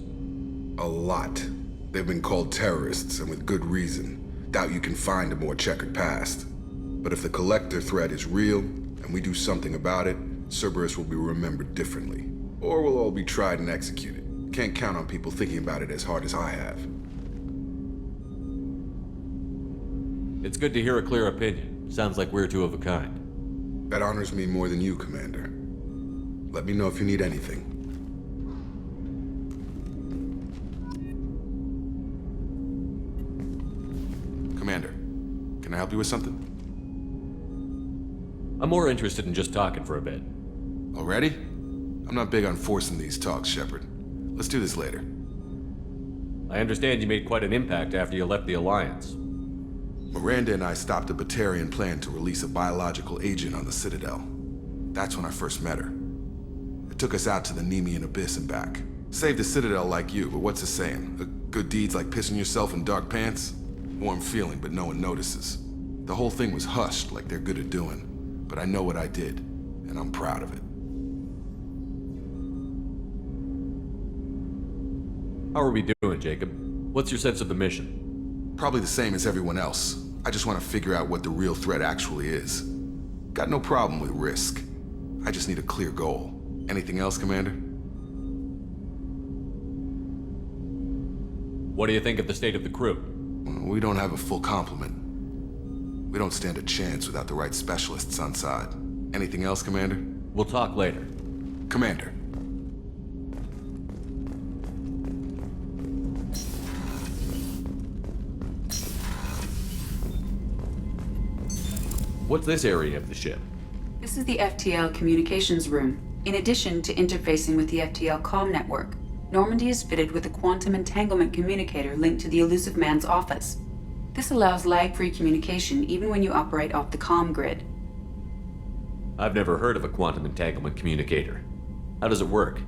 A lot. They've been called terrorists, and with good reason. Doubt you can find a more checkered past. But if the Collector threat is real, and we do something about it, Cerberus will be remembered differently. Or we'll all be tried and executed. Can't count on people thinking about it as hard as I have. It's good to hear a clear opinion. Sounds like we're two of a kind. That honors me more than you, Commander. Let me know if you need anything. Commander, can I help you with something? I'm more interested in just talking for a bit. Already? I'm not big on forcing these talks, Shepard. Let's do this later. I understand you made quite an impact after you left the Alliance. Miranda and I stopped a Batarian plan to release a biological agent on the Citadel. That's when I first met her. It took us out to the Nemean Abyss and back. Saved the Citadel like you, but what's the saying? A good deed's like pissing yourself in dark pants? Warm feeling, but no one notices. The whole thing was hushed like they're good at doing. But I know what I did, and I'm proud of it. How are we doing, Jacob? What's your sense of the mission? Probably the same as everyone else. I just want to figure out what the real threat actually is. Got no problem with risk. I just need a clear goal. Anything else, Commander? What do you think of the state of the crew? We don't have a full complement. We don't stand a chance without the right specialists on side. Anything else, Commander? We'll talk later. Commander. What's this area of the ship? This is the FTL communications room. In addition to interfacing with the FTL comm network, Normandy is fitted with a quantum entanglement communicator linked to the elusive man's office. This allows lag-free communication even when you operate off the comm grid. I've never heard of a quantum entanglement communicator. How does it work?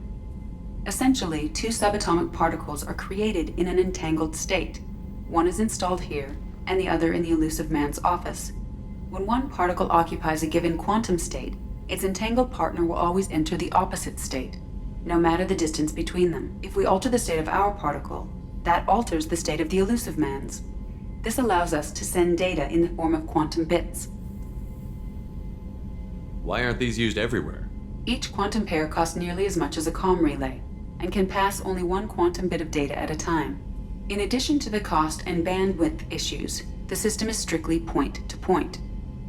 Essentially, two subatomic particles are created in an entangled state. One is installed here, and the other in the elusive man's office. When one particle occupies a given quantum state, its entangled partner will always enter the opposite state, no matter the distance between them. If we alter the state of our particle, that alters the state of the elusive man's. This allows us to send data in the form of quantum bits. Why aren't these used everywhere? Each quantum pair costs nearly as much as a comm relay, and can pass only one quantum bit of data at a time. In addition to the cost and bandwidth issues, the system is strictly point-to-point.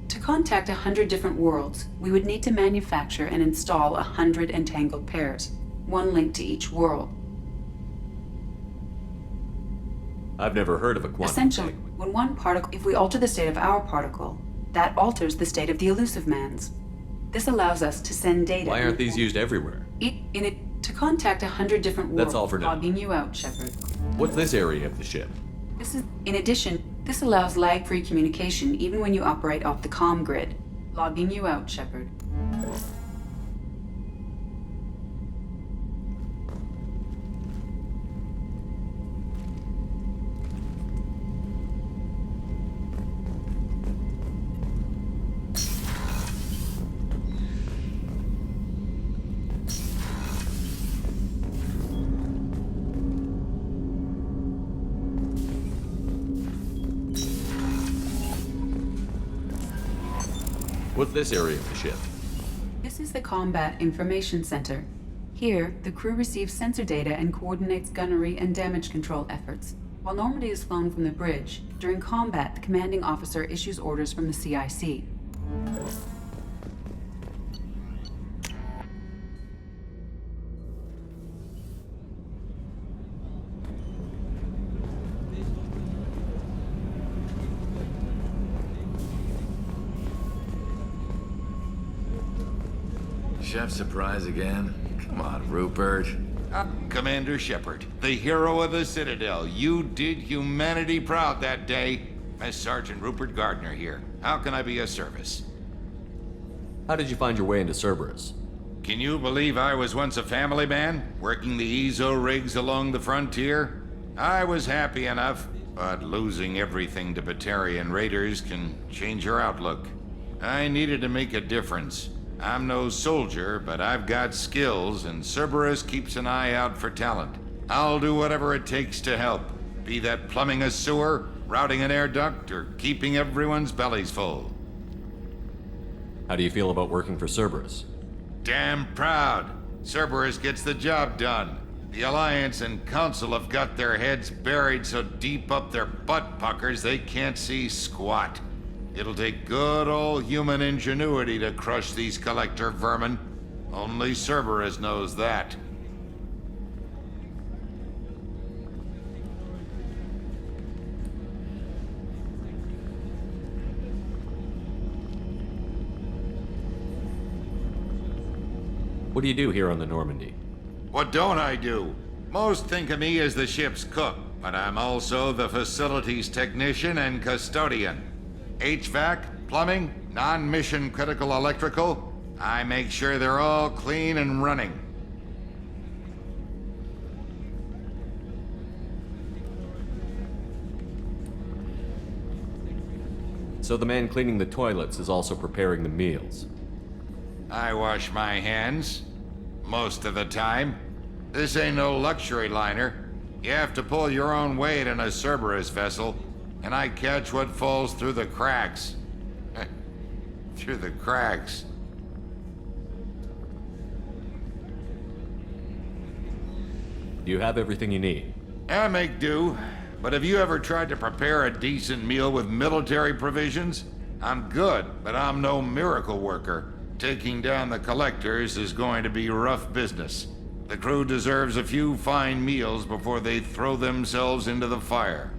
To contact 100 different worlds, we would need to manufacture and install 100 entangled pairs, one linked to each world. I've never heard of a quantum Essentially, entanglement. when one particle, if we alter the state of our particle, that alters the state of the elusive man's. This allows us to send data. Why aren't these used everywhere? To contact 100 different worlds. That's all for now. Logging you out, Shepard. What's this area of the ship? In addition, this allows lag-free communication even when you operate off the comm grid. Logging you out, Shepard. What's this area of the ship? This is the Combat Information Center. Here, the crew receives sensor data and coordinates gunnery and damage control efforts. While Normandy is flown from the bridge, during combat, the commanding officer issues orders from the CIC. Chef surprise again? Come on, Rupert. Commander Shepard, the hero of the Citadel. You did humanity proud that day. As Sergeant Rupert Gardner here. How can I be of service? How did you find your way into Cerberus? Can you believe I was once a family man, working the EZO rigs along the frontier? I was happy enough, but losing everything to Batarian raiders can change your outlook. I needed to make a difference. I'm no soldier, but I've got skills, and Cerberus keeps an eye out for talent. I'll do whatever it takes to help, be that plumbing a sewer, routing an air duct, or keeping everyone's bellies full. How do you feel about working for Cerberus? Damn proud. Cerberus gets the job done. The Alliance and Council have got their heads buried so deep up their butt puckers they can't see squat. It'll take good old human ingenuity to crush these collector vermin. Only Cerberus knows that. What do you do here on the Normandy? What don't I do? Most think of me as the ship's cook, but I'm also the facilities technician and custodian. HVAC, plumbing, non-mission critical electrical. I make sure they're all clean and running. So the man cleaning the toilets is also preparing the meals. I wash my hands. Most of the time. This ain't no luxury liner. You have to pull your own weight in a Cerberus vessel. And I catch what falls through the cracks. Through the cracks. Do you have everything you need? I make do. But have you ever tried to prepare a decent meal with military provisions? I'm good, but I'm no miracle worker. Taking down the collectors is going to be rough business. The crew deserves a few fine meals before they throw themselves into the fire.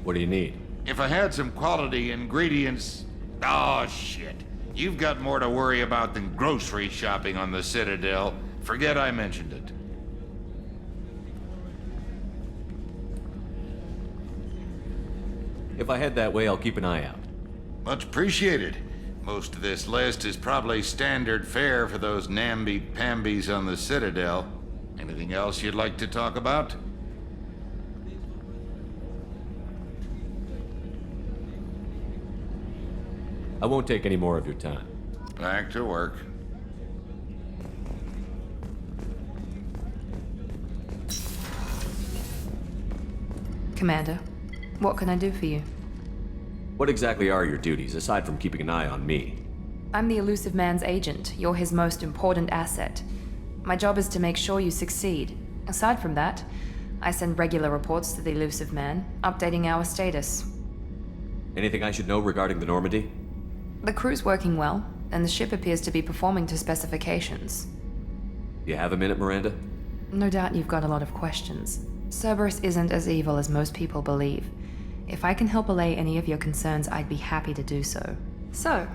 What do you need? If I had some quality ingredients... Oh, shit. You've got more to worry about than grocery shopping on the Citadel. Forget I mentioned it. If I head that way, I'll keep an eye out. Much appreciated. Most of this list is probably standard fare for those namby-pambies on the Citadel. Anything else you'd like to talk about? I won't take any more of your time. Back to work. Commander, what can I do for you? What exactly are your duties, aside from keeping an eye on me? I'm the Elusive Man's agent. You're his most important asset. My job is to make sure you succeed. Aside from that, I send regular reports to the Elusive Man, updating our status. Anything I should know regarding the Normandy? The crew's working well, and the ship appears to be performing to specifications. You have a minute, Miranda? No doubt you've got a lot of questions. Cerberus isn't as evil as most people believe. If I can help allay any of your concerns, I'd be happy to do so. So,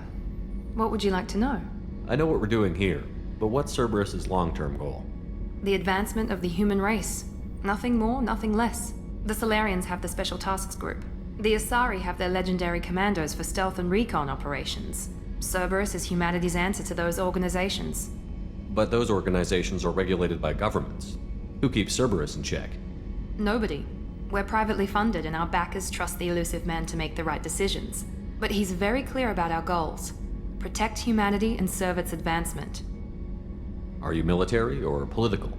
what would you like to know? I know what we're doing here, but what's Cerberus's long-term goal? The advancement of the human race. Nothing more, nothing less. The Solarians have the Special Tasks Group. The Asari have their legendary commandos for stealth and recon operations. Cerberus is humanity's answer to those organizations. But those organizations are regulated by governments. Who keeps Cerberus in check? Nobody. We're privately funded and our backers trust the Elusive Man to make the right decisions. But he's very clear about our goals. Protect humanity and serve its advancement. Are you military or political?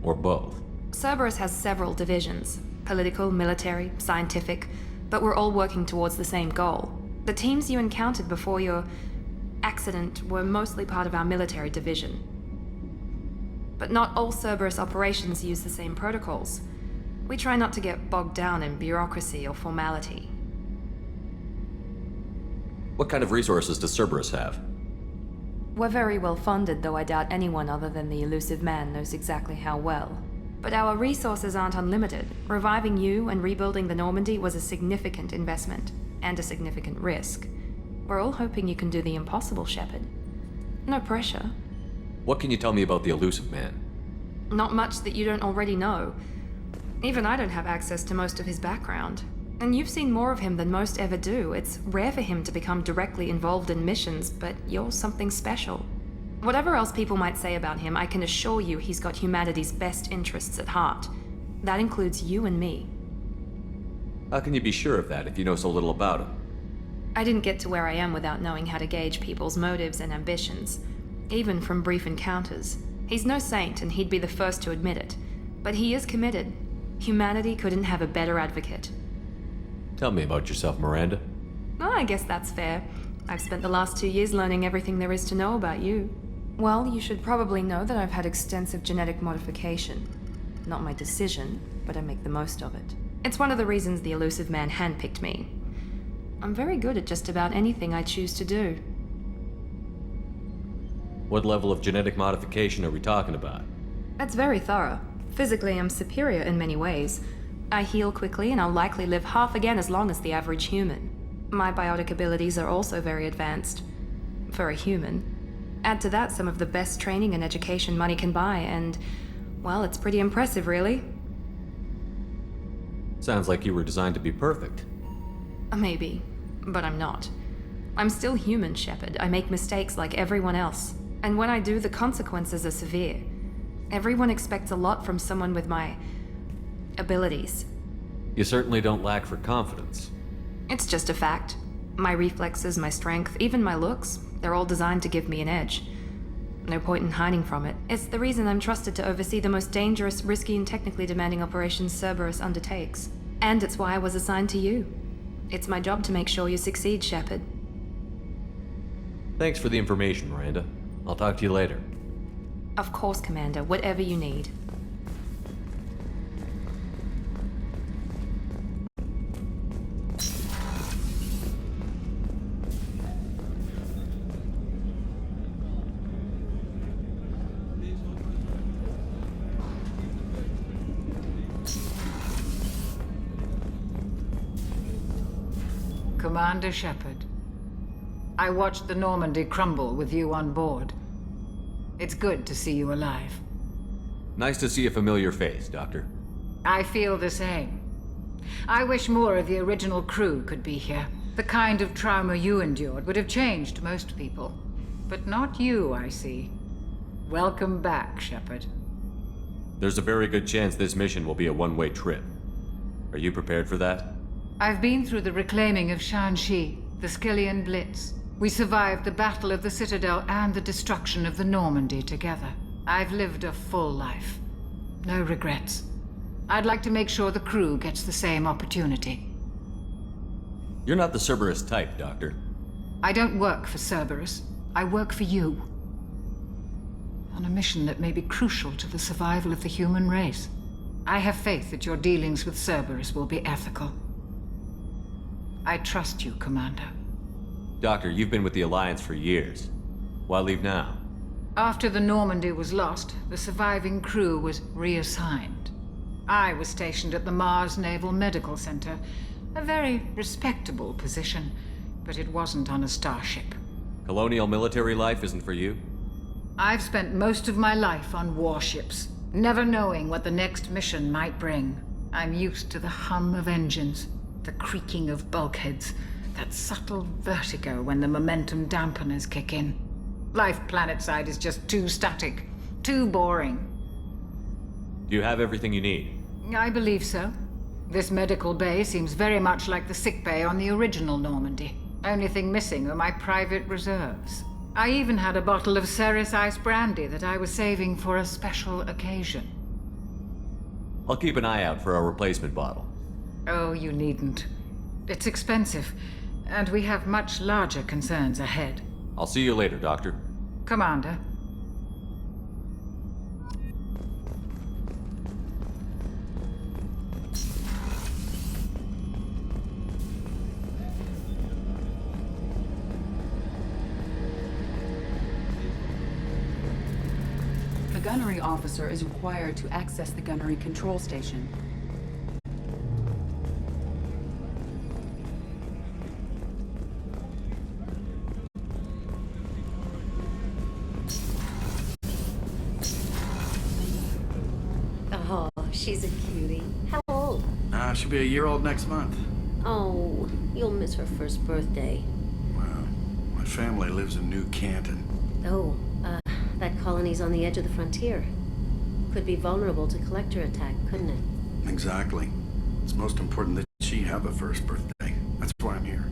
Or both? Cerberus has several divisions. Political, military, scientific, but we're all working towards the same goal. The teams you encountered before your accident were mostly part of our military division. But not all Cerberus operations use the same protocols. We try not to get bogged down in bureaucracy or formality. What kind of resources does Cerberus have? We're very well funded, though I doubt anyone other than the elusive man knows exactly how well. But our resources aren't unlimited. Reviving you and rebuilding the Normandy was a significant investment, and a significant risk. We're all hoping you can do the impossible, Shepard. No pressure. What can you tell me about the elusive man? Not much that you don't already know. Even I don't have access to most of his background. And you've seen more of him than most ever do. It's rare for him to become directly involved in missions, but you're something special. Whatever else people might say about him, I can assure you he's got humanity's best interests at heart. That includes you and me. How can you be sure of that if you know so little about him? I didn't get to where I am without knowing how to gauge people's motives and ambitions, even from brief encounters. He's no saint, and he'd be the first to admit it. But he is committed. Humanity couldn't have a better advocate. Tell me about yourself, Miranda. Oh, I guess that's fair. I've spent the last 2 years learning everything there is to know about you. Well, you should probably know that I've had extensive genetic modification. Not my decision, but I make the most of it. It's one of the reasons the elusive man handpicked me. I'm very good at just about anything I choose to do. What level of genetic modification are we talking about? That's very thorough. Physically, I'm superior in many ways. I heal quickly, and I'll likely live half again as long as the average human. My biotic abilities are also very advanced. For a human. Add to that some of the best training and education money can buy, and, well, it's pretty impressive, really. Sounds like you were designed to be perfect. Maybe, but I'm not. I'm still human, Shepard. I make mistakes like everyone else. And when I do, the consequences are severe. Everyone expects a lot from someone with my abilities. You certainly don't lack for confidence. It's just a fact. My reflexes, my strength, even my looks, they're all designed to give me an edge. No point in hiding from it. It's the reason I'm trusted to oversee the most dangerous, risky, and technically demanding operations Cerberus undertakes. And it's why I was assigned to you. It's my job to make sure you succeed, Shepard. Thanks for the information, Miranda. I'll talk to you later. Of course, Commander. Whatever you need. Commander Shepard, I watched the Normandy crumble with you on board. It's good to see you alive. Nice to see a familiar face, Doctor. I feel the same. I wish more of the original crew could be here. The kind of trauma you endured would have changed most people. But not you, I see. Welcome back, Shepard. There's a very good chance this mission will be a one-way trip. Are you prepared for that? I've been through the reclaiming of Shanxi, the Skillian Blitz. We survived the Battle of the Citadel and the destruction of the Normandy together. I've lived a full life. No regrets. I'd like to make sure the crew gets the same opportunity. You're not the Cerberus type, Doctor. I don't work for Cerberus. I work for you. On a mission that may be crucial to the survival of the human race. I have faith that your dealings with Cerberus will be ethical. I trust you, Commander. Doctor, you've been with the Alliance for years. Why leave now? After the Normandy was lost, the surviving crew was reassigned. I was stationed at the Mars Naval Medical Center, a very respectable position, but it wasn't on a starship. Colonial military life isn't for you? I've spent most of my life on warships, never knowing what the next mission might bring. I'm used to the hum of engines, the creaking of bulkheads, that subtle vertigo when the momentum dampeners kick in. Life planetside is just too static, too boring. Do you have everything you need? I believe so. This medical bay seems very much like the sick bay on the original Normandy. Only thing missing are my private reserves. I even had a bottle of Ceres Ice brandy that I was saving for a special occasion. I'll keep an eye out for a replacement bottle. Oh, you needn't. It's expensive, and we have much larger concerns ahead. I'll see you later, Doctor. Commander. The gunnery officer is required to access the gunnery control station. Oh, she's a cutie. How old? She'll be a year old next month. Oh, you'll miss her first birthday. Well, my family lives in New Canton. Oh, that colony's on the edge of the frontier. Could be vulnerable to collector attack, couldn't it? Exactly. It's most important that she have a first birthday. That's why I'm here.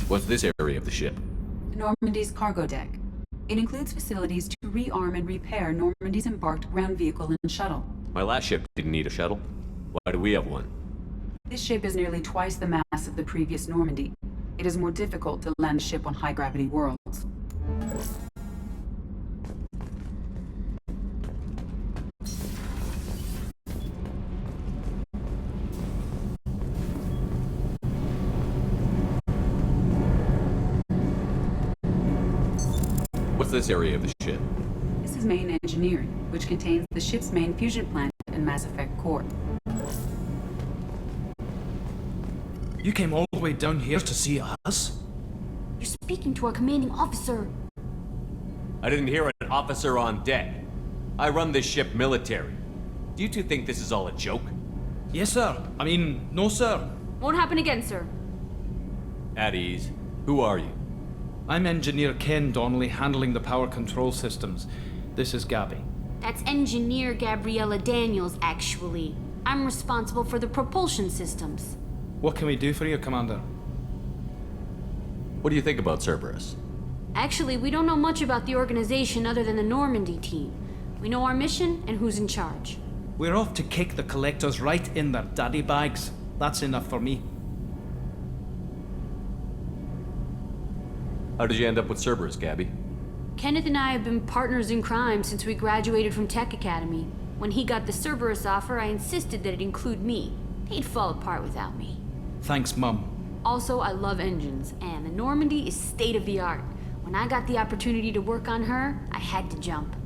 What's this area of the ship? Normandy's cargo deck. It includes facilities to rearm and repair Normandy's embarked ground vehicle and shuttle. My last ship didn't need a shuttle. Why do we have one? This ship is nearly twice the mass of the previous Normandy. It is more difficult to land a ship on high-gravity worlds. What's this area of the ship? This is main engineering, which contains the ship's main fusion plant and Mass Effect core. You came all the way down here to see us? You're speaking to our commanding officer. I didn't hear an officer on deck. I run this ship military. Do you two think this is all a joke? Yes, sir. I mean, no, sir. Won't happen again, sir. At ease. Who are you? I'm Engineer Ken Donnelly, handling the power control systems. This is Gabby. That's Engineer Gabriella Daniels, actually. I'm responsible for the propulsion systems. What can we do for you, Commander? What do you think about Cerberus? Actually, we don't know much about the organization other than the Normandy team. We know our mission and who's in charge. We're off to kick the collectors right in their daddy bags. That's enough for me. How did you end up with Cerberus, Gabby? Kenneth and I have been partners in crime since we graduated from Tech Academy. When he got the Cerberus offer, I insisted that it include me. He'd fall apart without me. Thanks, Mum. Also, I love engines, and the Normandy is state-of-the-art. When I got the opportunity to work on her, I had to jump.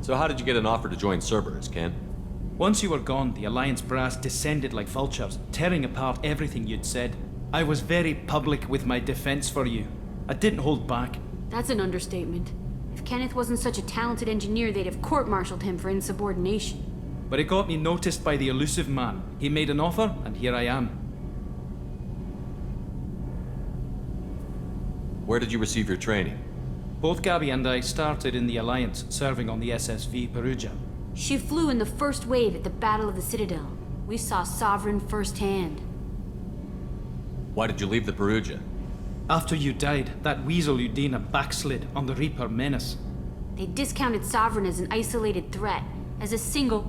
So how did you get an offer to join Cerberus, Ken? Once you were gone, the Alliance brass descended like vultures, tearing apart everything you'd said. I was very public with my defense for you. I didn't hold back. That's an understatement. If Kenneth wasn't such a talented engineer, they'd have court-martialed him for insubordination. But it got me noticed by the elusive man. He made an offer, and here I am. Where did you receive your training? Both Gabby and I started in the Alliance, serving on the SSV Perugia. She flew in the first wave at the Battle of the Citadel. We saw Sovereign firsthand. Why did you leave the Perugia? After you died, that weasel Udina backslid on the Reaper menace. They discounted Sovereign as an isolated threat, as a single...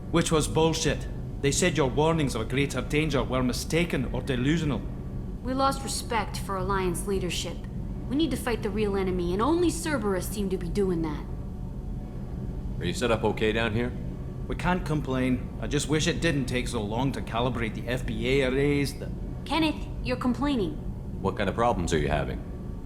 Which was bullshit. They said your warnings of a greater danger were mistaken or delusional. We lost respect for Alliance leadership. We need to fight the real enemy, and only Cerberus seemed to be doing that. Are you set up okay down here? We can't complain. I just wish it didn't take so long to calibrate the FBA arrays. Kenneth, you're complaining. What kind of problems are you having?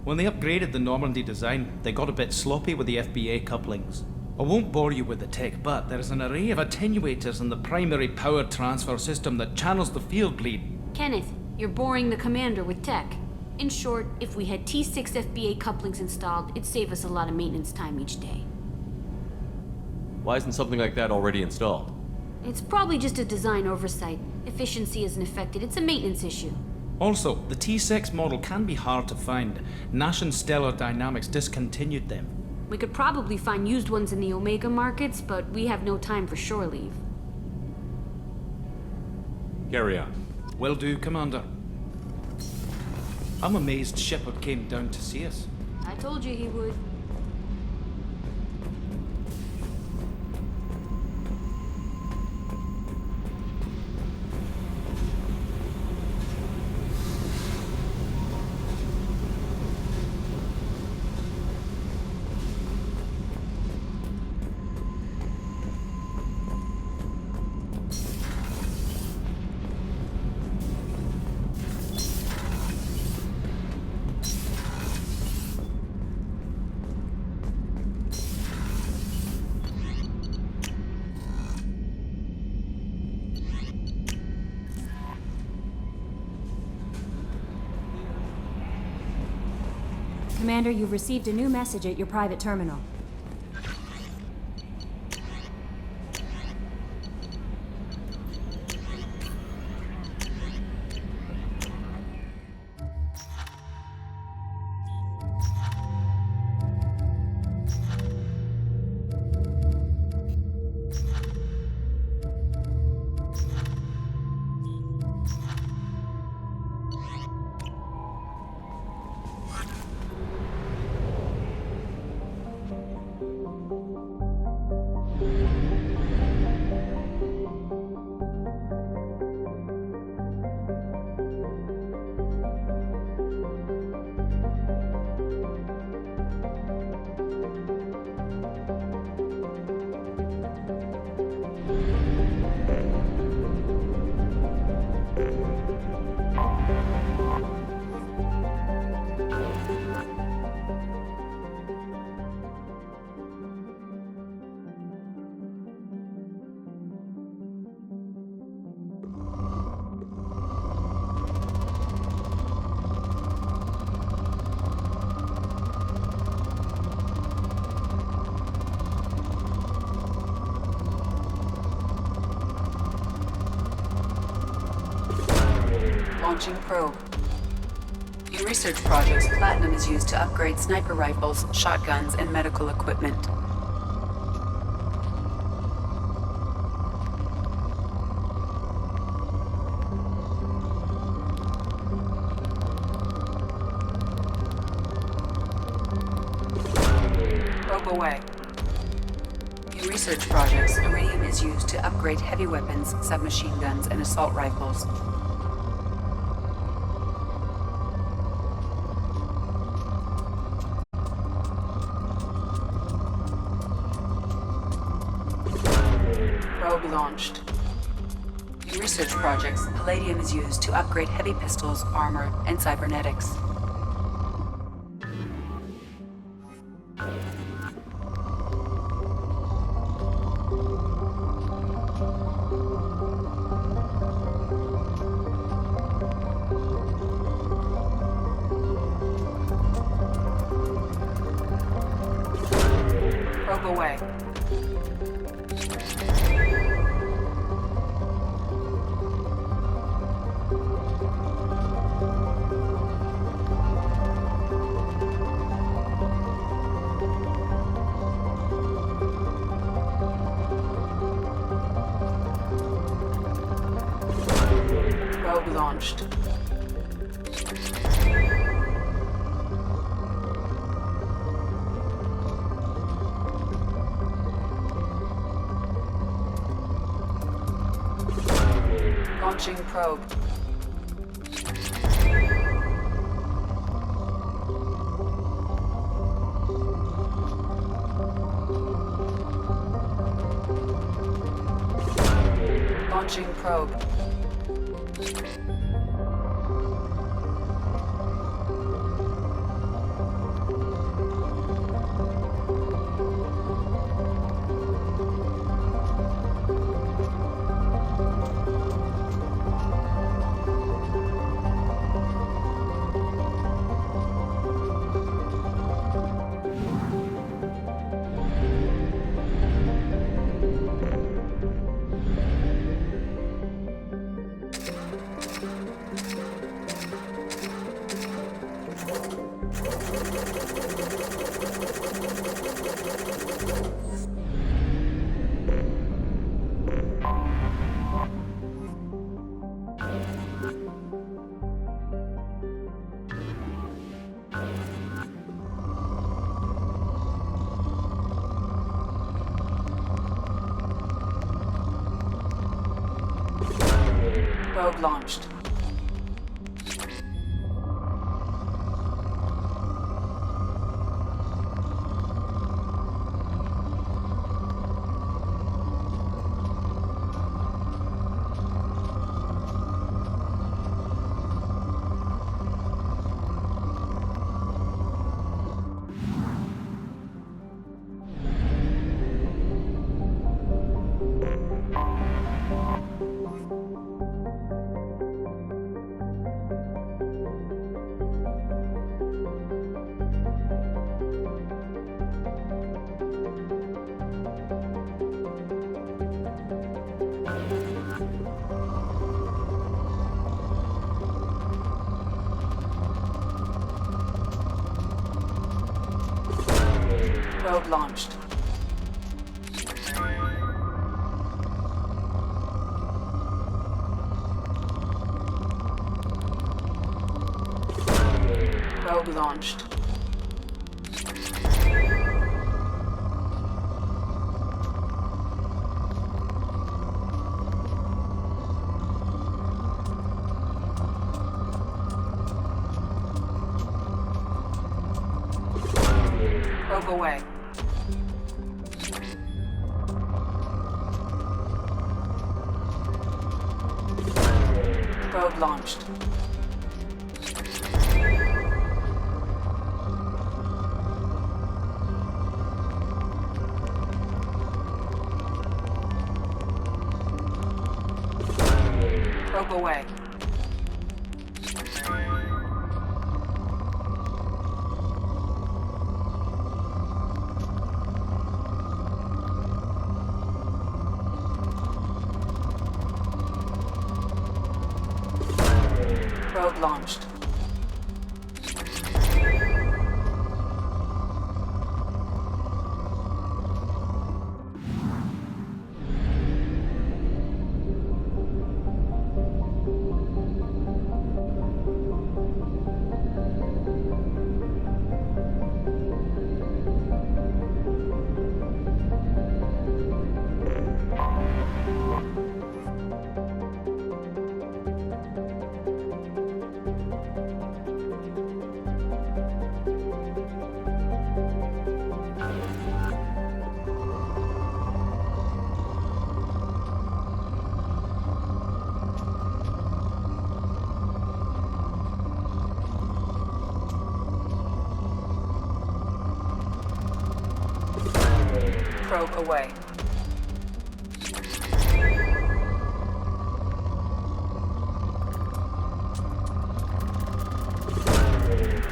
When they upgraded the Normandy design, they got a bit sloppy with the FBA couplings. I won't bore you with the tech, but there is an array of attenuators in the primary power transfer system that channels the field bleed. Kenneth, you're boring the commander with tech. In short, if we had T6 FBA couplings installed, it'd save us a lot of maintenance time each day. Why isn't something like that already installed? It's probably just a design oversight. Efficiency isn't affected, it's a maintenance issue. Also, the T6 model can be hard to find. Nash and Stellar Dynamics discontinued them. We could probably find used ones in the Omega markets, but we have no time for shore leave. Carry on. Will do, Commander. I'm amazed Shepard came down to see us. I told you he would. Commander, you've received a new message at your private terminal. Launching probe. In research projects, platinum is used to upgrade sniper rifles, shotguns, and medical equipment. Probe away. In research projects, iridium is used to upgrade heavy weapons, submachine guns, and assault rifles. Probe launched. In research projects, palladium is used to upgrade heavy pistols, armor, and cybernetics. Probe away. Probe launched. Launching probe. Launching probe. Probe launched. Probe launched. Probe launched. Probe away. Probe launched. Probe away. Probe launched. Probe away.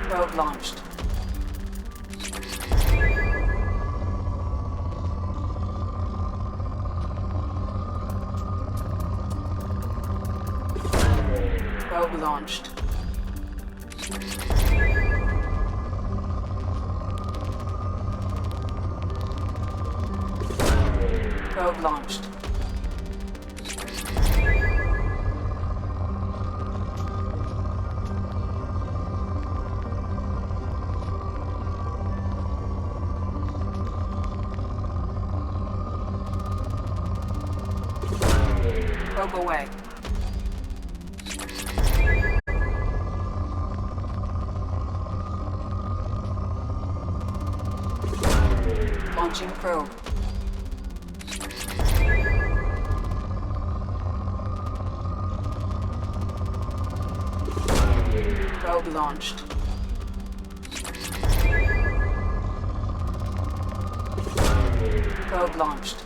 Probe launched. Probe launched. Probe launched. Probe away. Launching probe. Probe launched. Probe launched.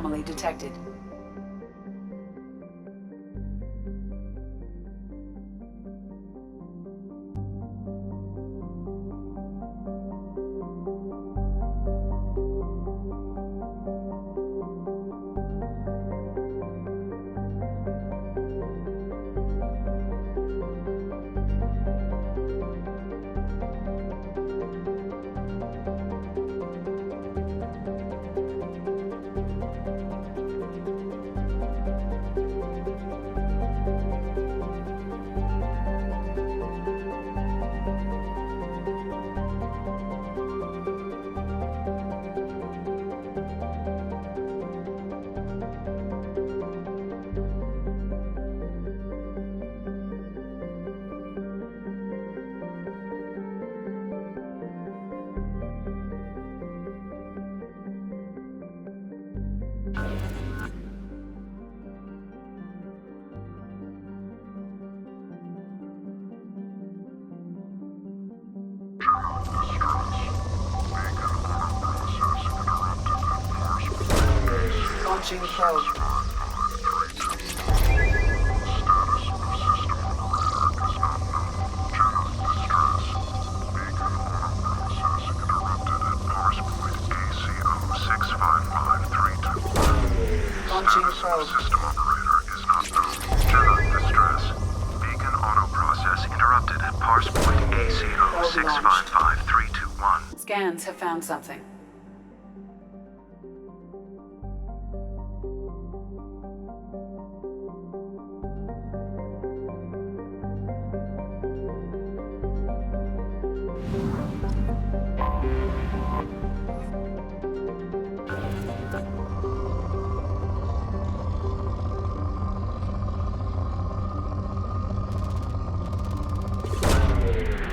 anomaly detected. Launching probe. Launching probe. System operator is not known. General distress. Beacon auto process interrupted at parse point ACO 655321. Scans have found something.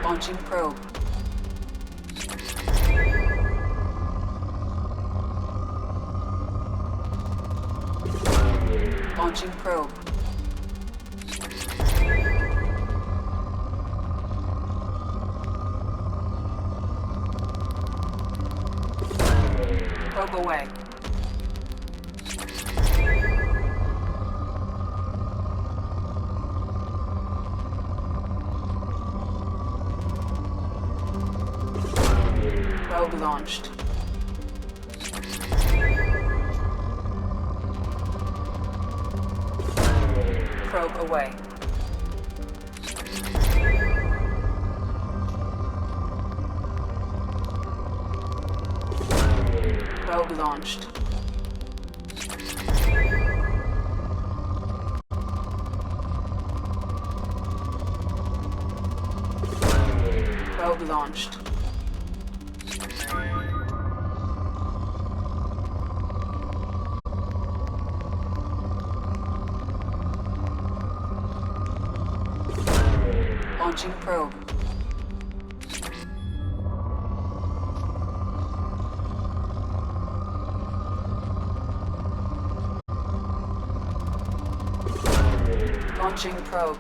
Launching probe. Launching probe. Probe away. Probe launched. Probe away. Probe launched. Probe launched. Launching probe. Launching probe.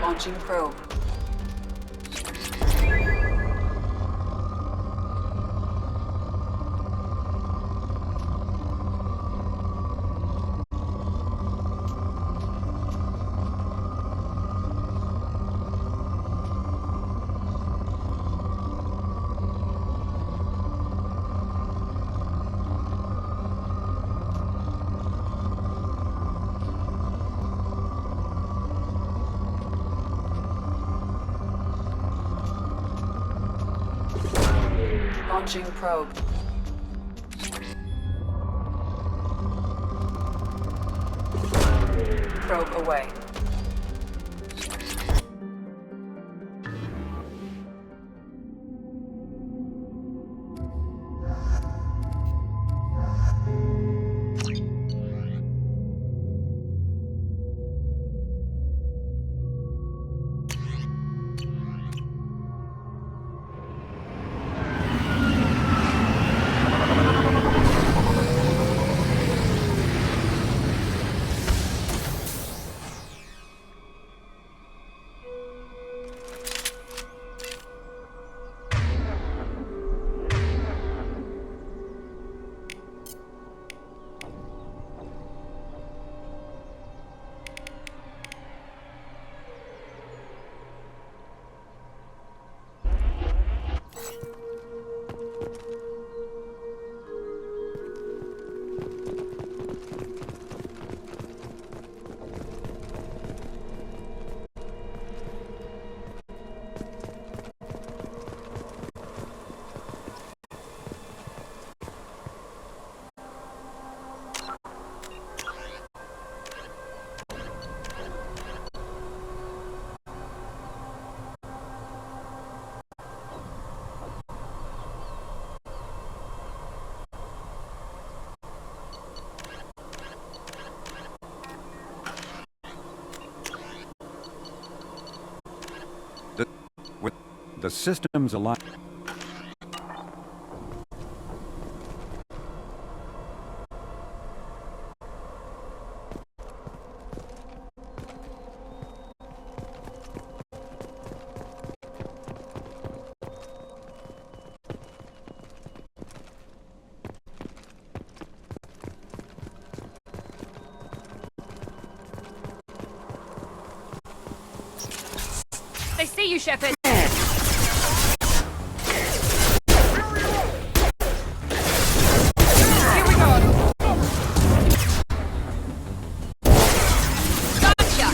Launching probe. Launching probe. Probe away. The system's alive. They see you, Shepard. Here we go. Gotcha.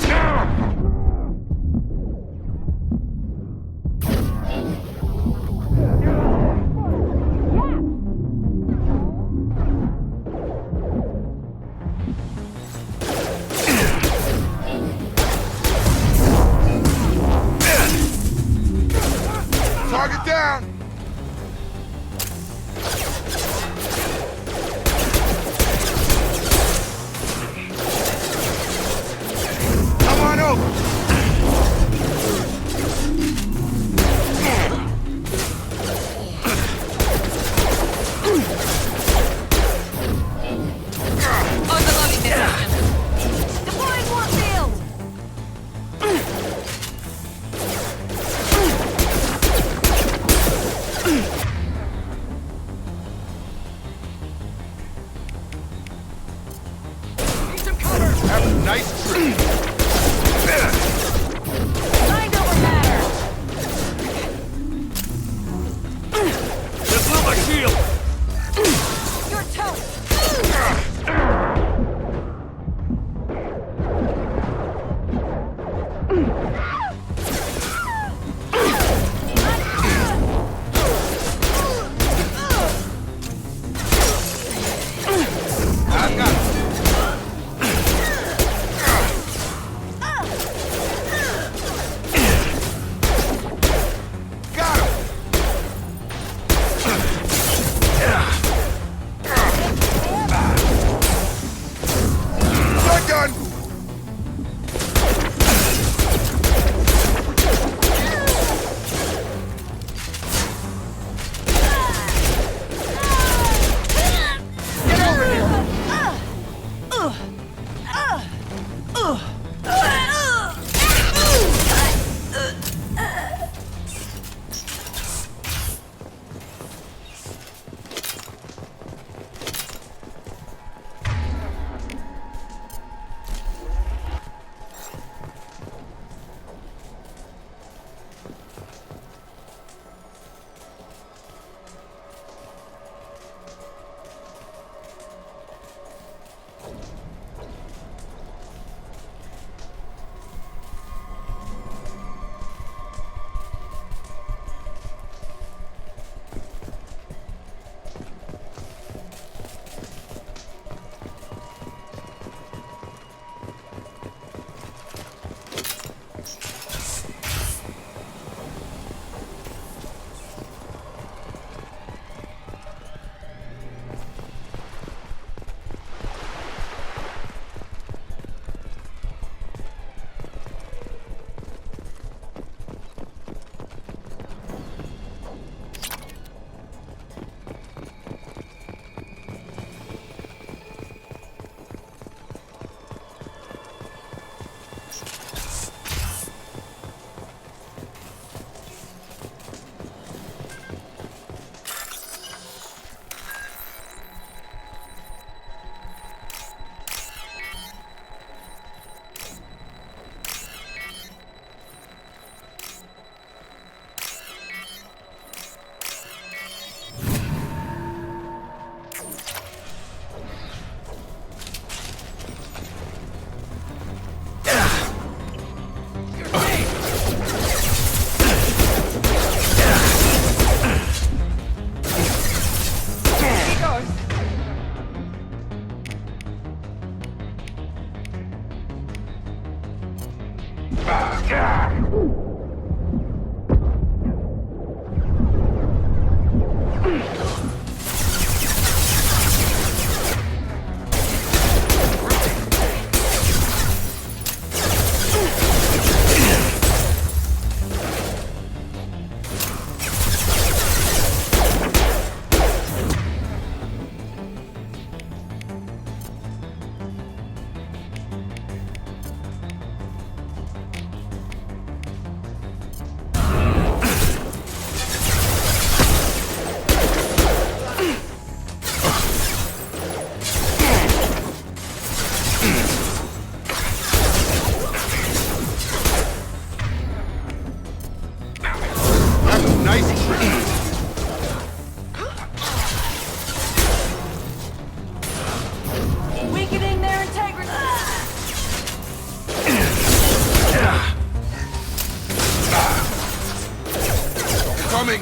Coming!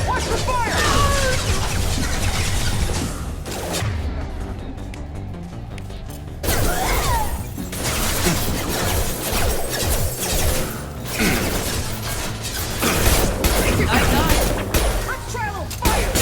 Watch the fire! Let's try a little fire!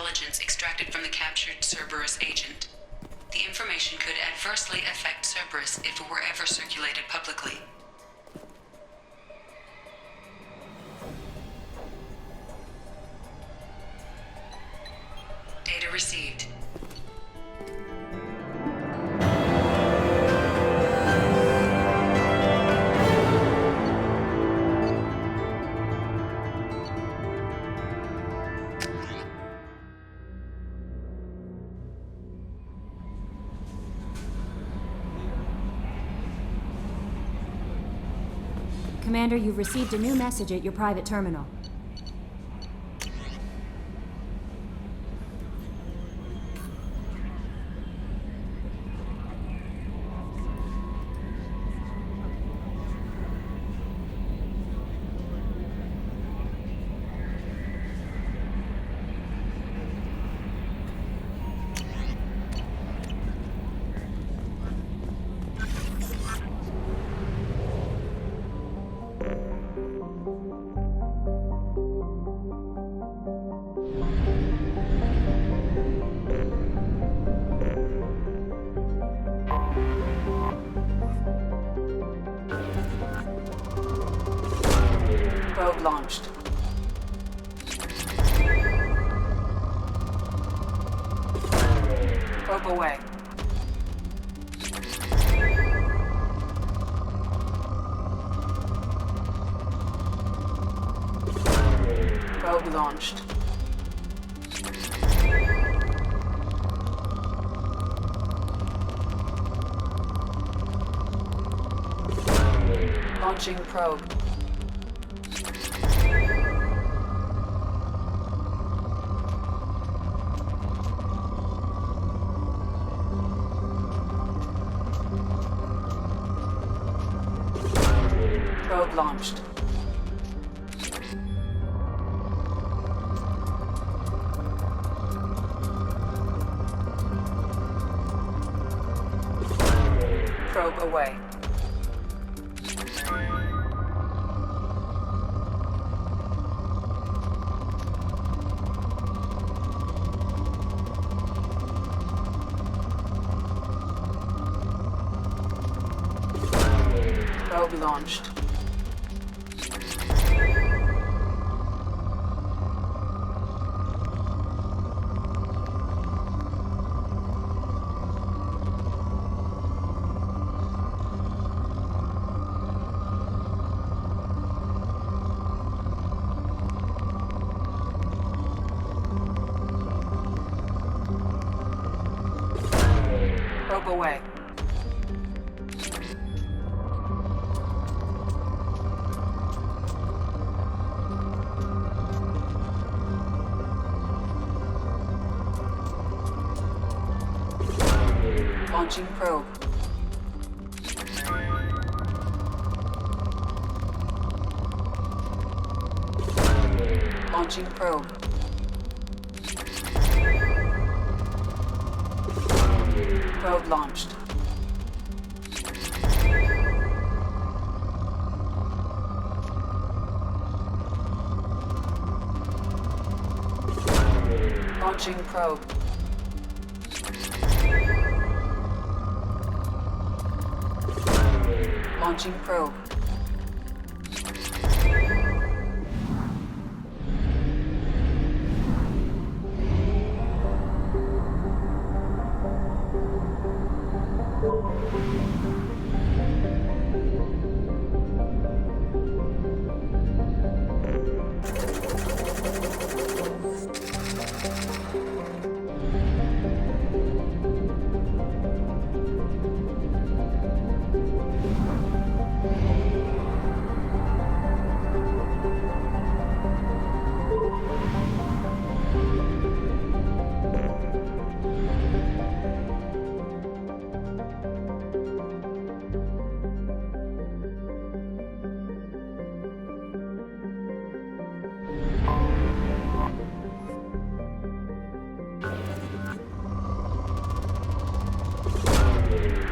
intelligence extracted from the captured Cerberus agent. The information could adversely affect Cerberus if it were ever circulated publicly. Data received. Commander, you've received a new message at your private terminal. Probe launched. Probe away. Probe launched. Launching probe. Probe launched. Probe away. Probe launched. Probe away. Launching probe. Launching probe. Probe launched. Launching probe. Launching probe.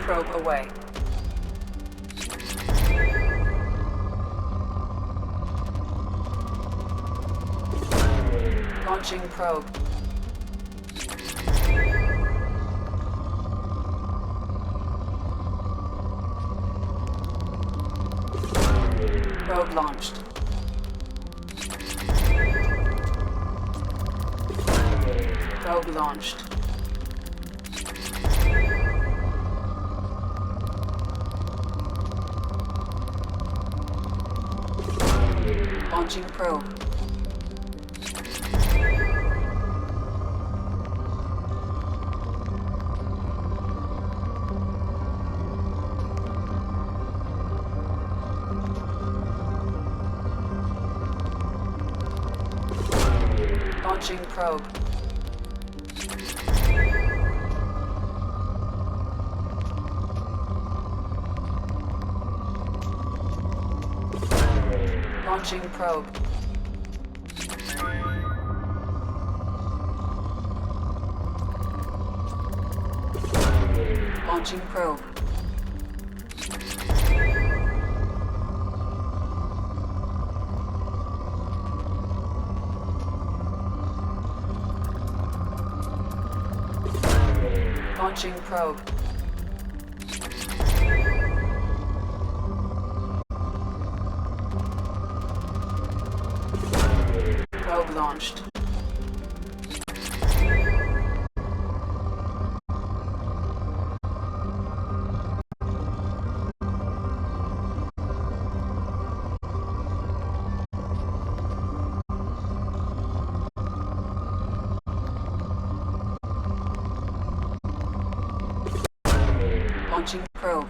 Probe away. Launching probe. Probe launched. Probe launched. Launching probe. Launching probe. Launching probe. Launching probe. Launching probe. Probe launched. Launching probe.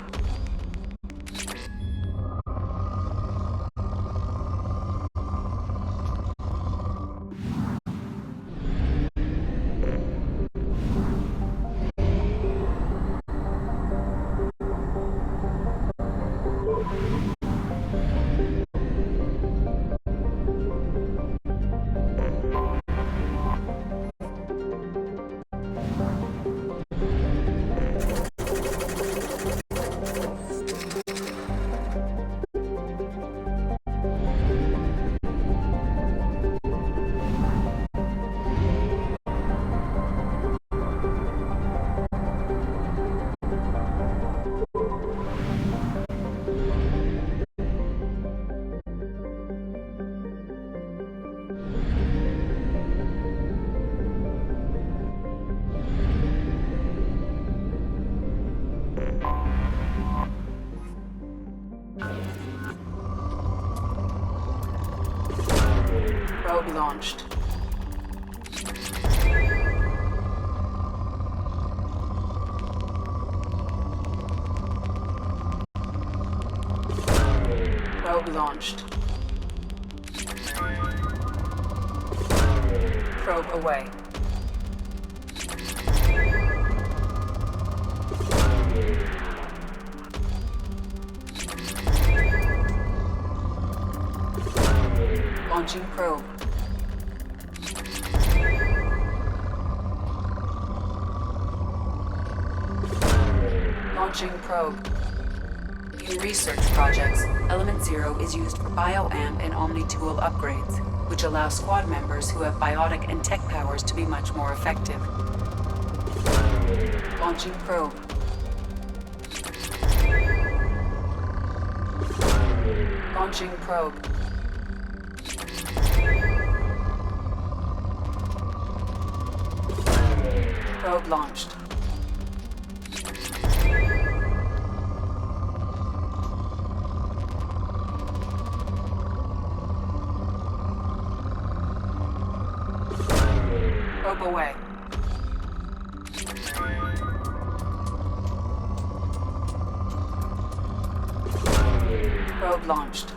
Probe launched. Probe launched. Probe away. Launching probe. Launching probe. In research projects, Element Zero is used for bioamp and omni-tool upgrades, which allow squad members who have biotic and tech powers to be much more effective. Launching probe. Launching probe. Probe launched. Probe away. Probe launched.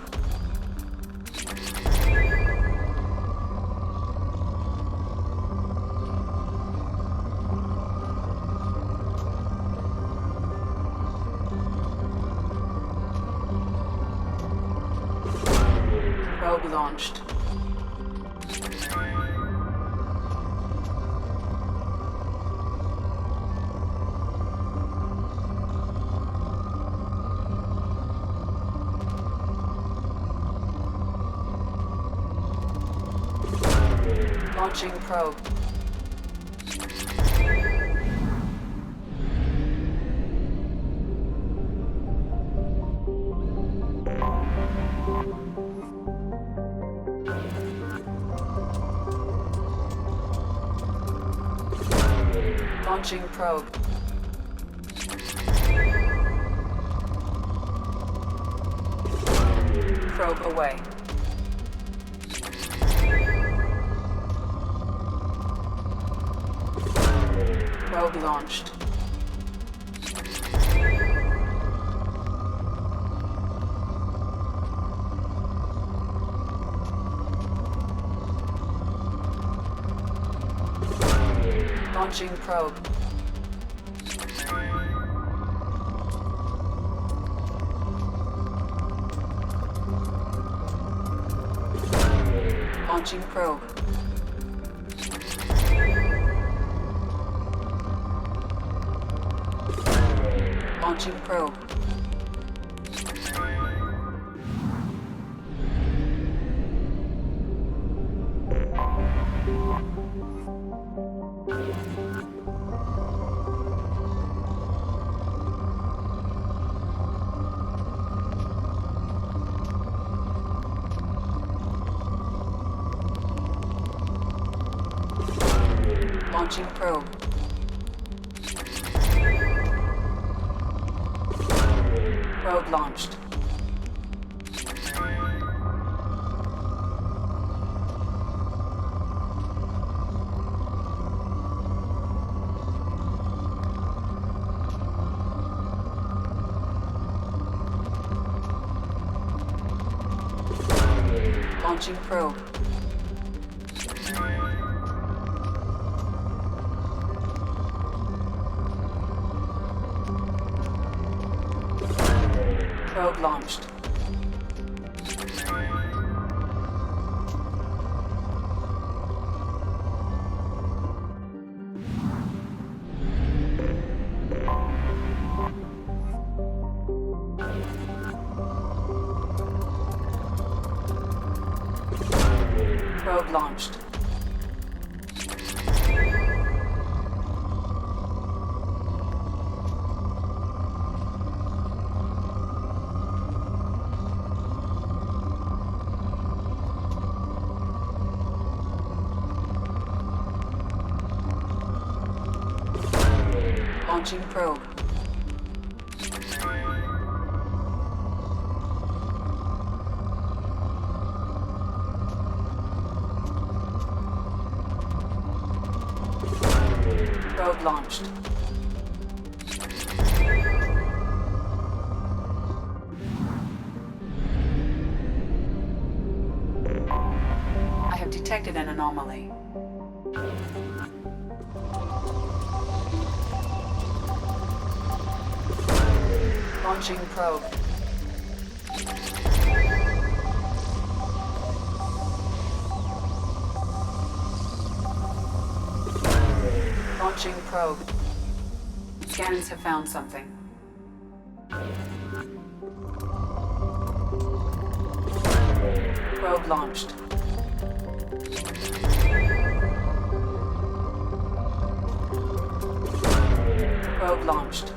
Probe launched. Launching probe. Launching probe. Probe away. Probe launched. Launching probe. Launching probe. Launching probe. Launching probe. Probe launched. Launching probe. Probe launched. Probe launched. Launching probe. Probe launched. I have detected an anomaly. Launching probe. Launching probe. Scans have found something. Probe launched. Probe launched.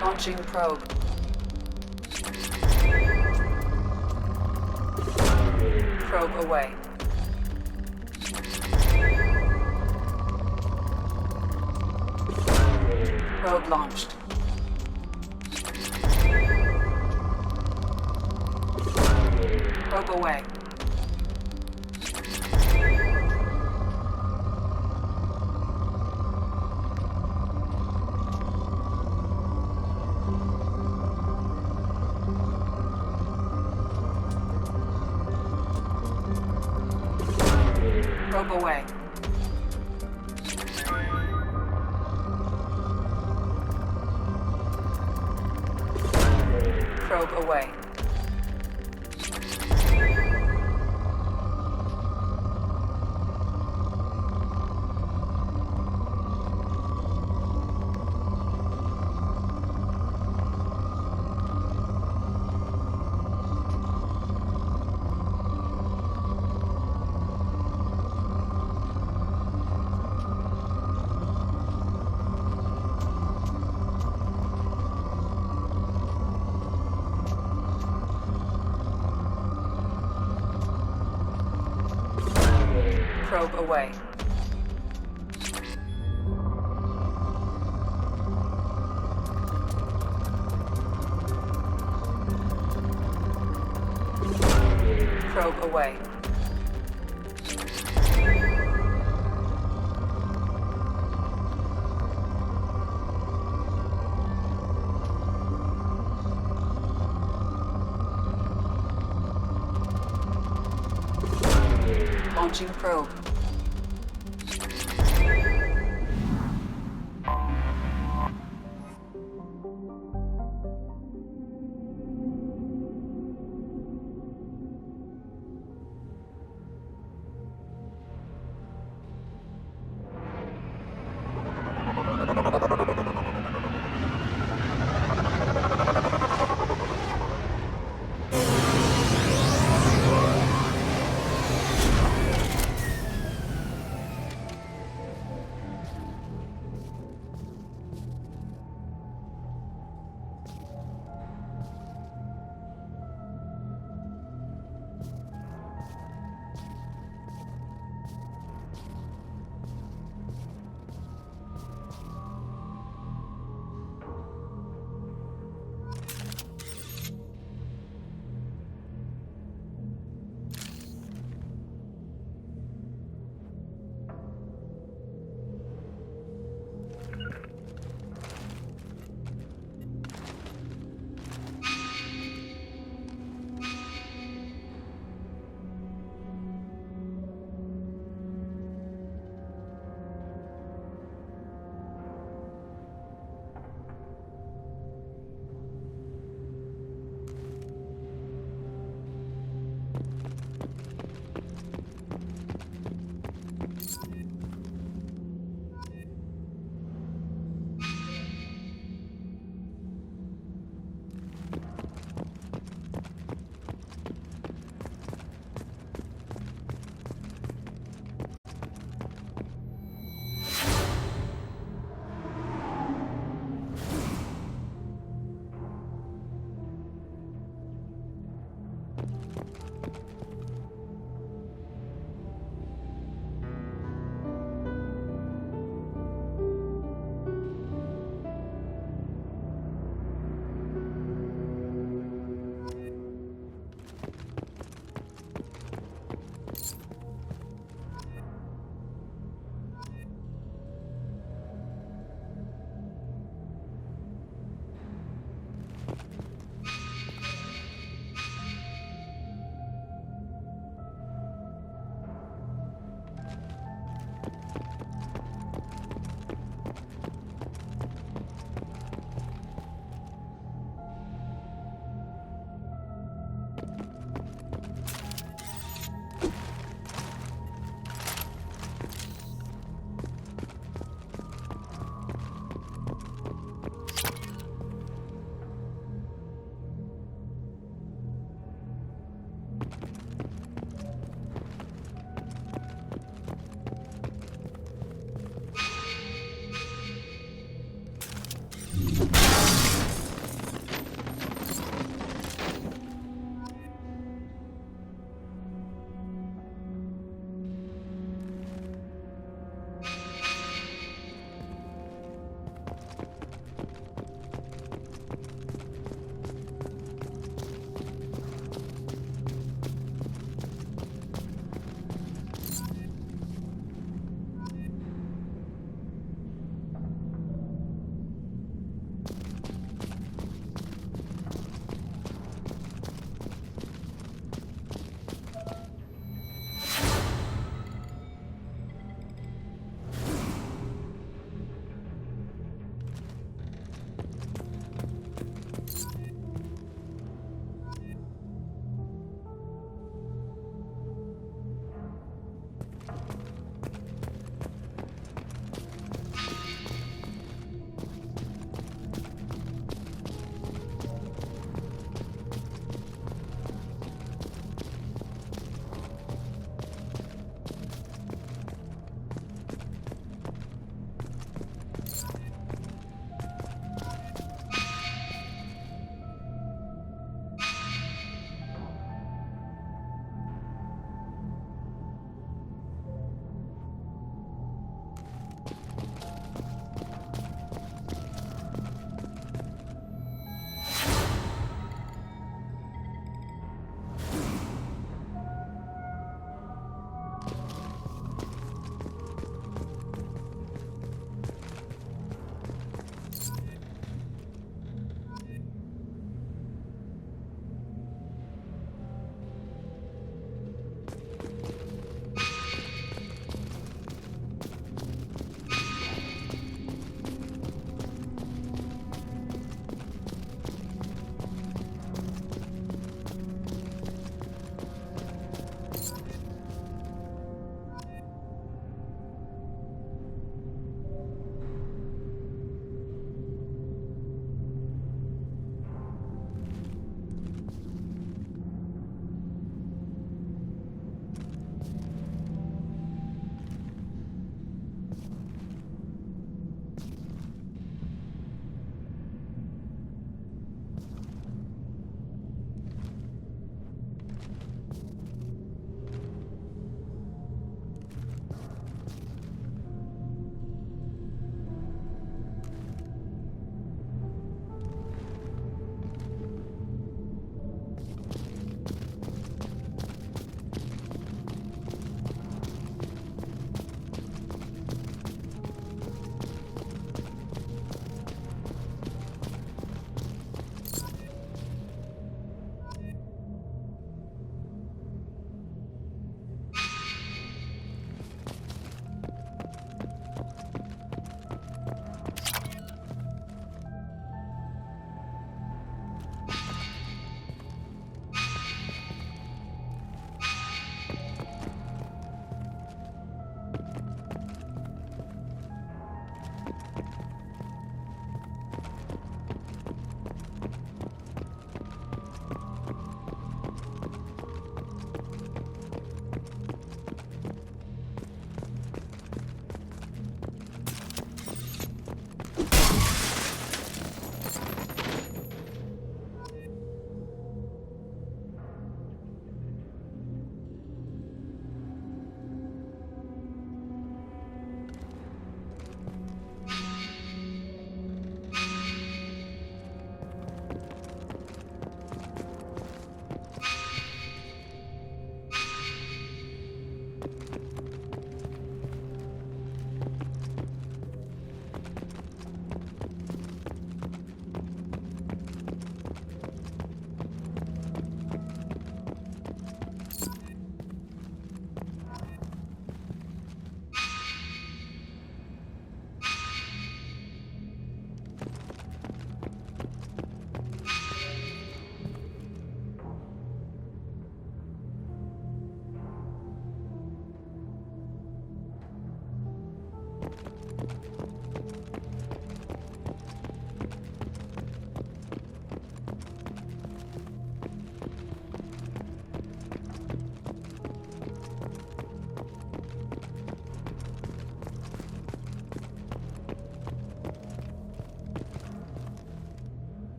Launching probe. Probe away. Probe launched. Probe away. Probe away. Probe away. Probe away. Probe away. Launching probe.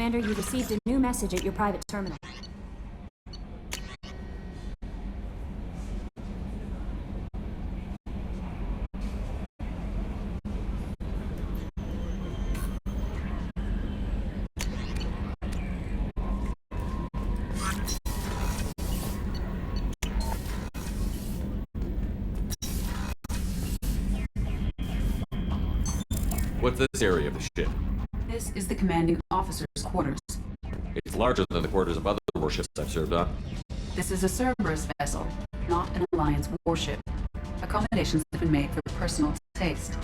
Commander, you received a new message at your private terminal. What's this area of the ship? This is the commanding officer's quarters. It's larger than the quarters of other warships I've served on. This is a Cerberus vessel, not an Alliance warship. Accommodations have been made for personal taste.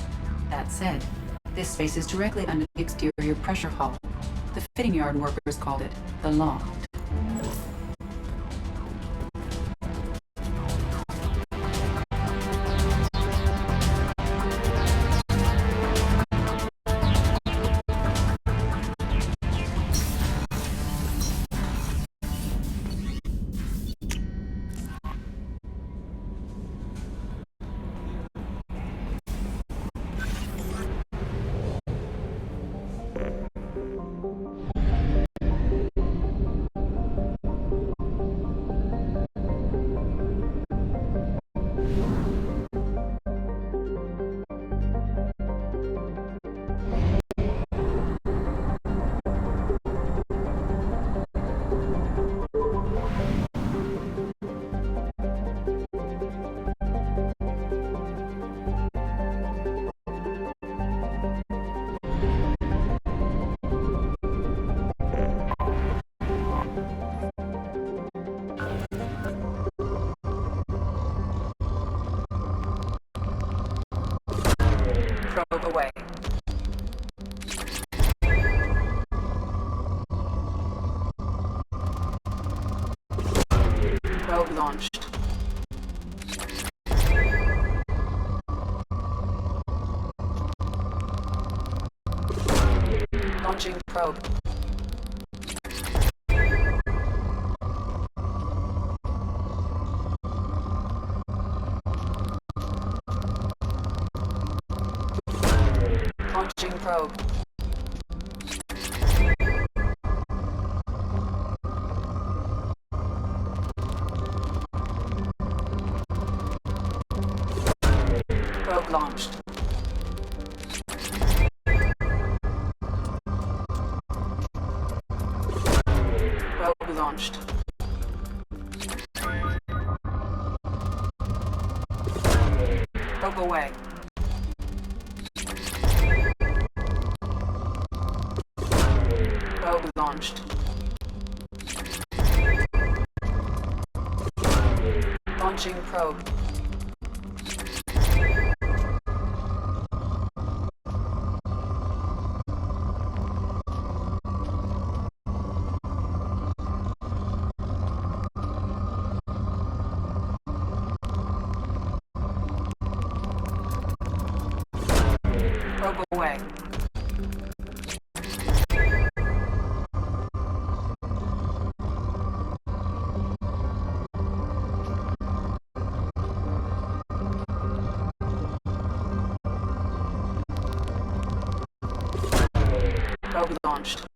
That said, this space is directly under the exterior pressure hull. The fitting yard workers called it the loft. Probe away. Probe launched. Launching probe. Launching probe. Probe launched. Probe launched. Probe away. Probe launched. Launching probe. Probe away. Probe launched.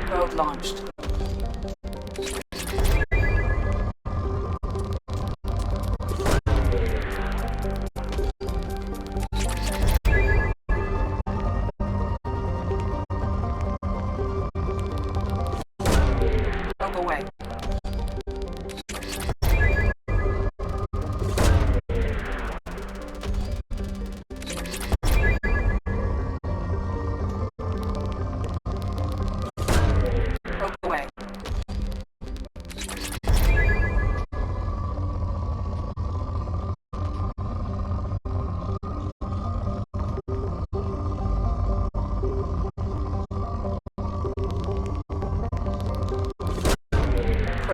Probe launched. Probe away. Probe away.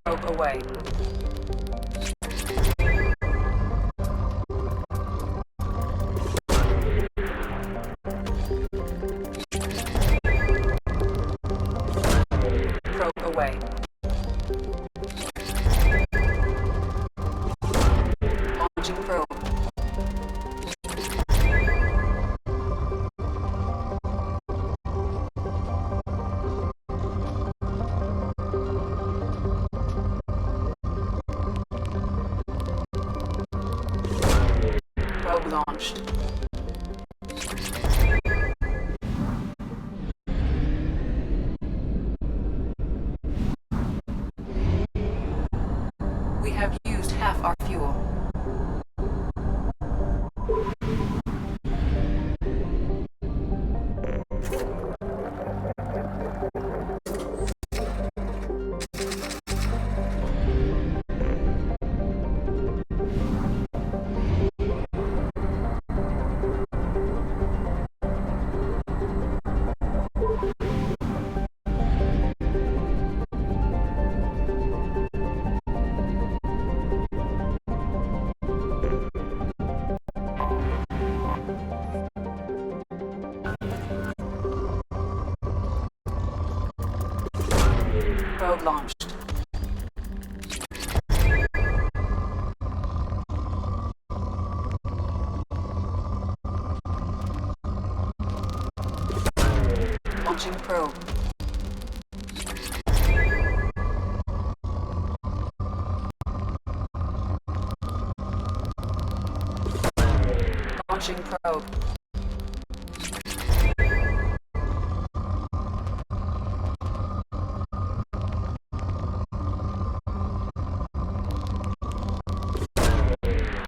Probe away. launched. We have used half our fuel. Probe launched. Launching probe. Launching probe.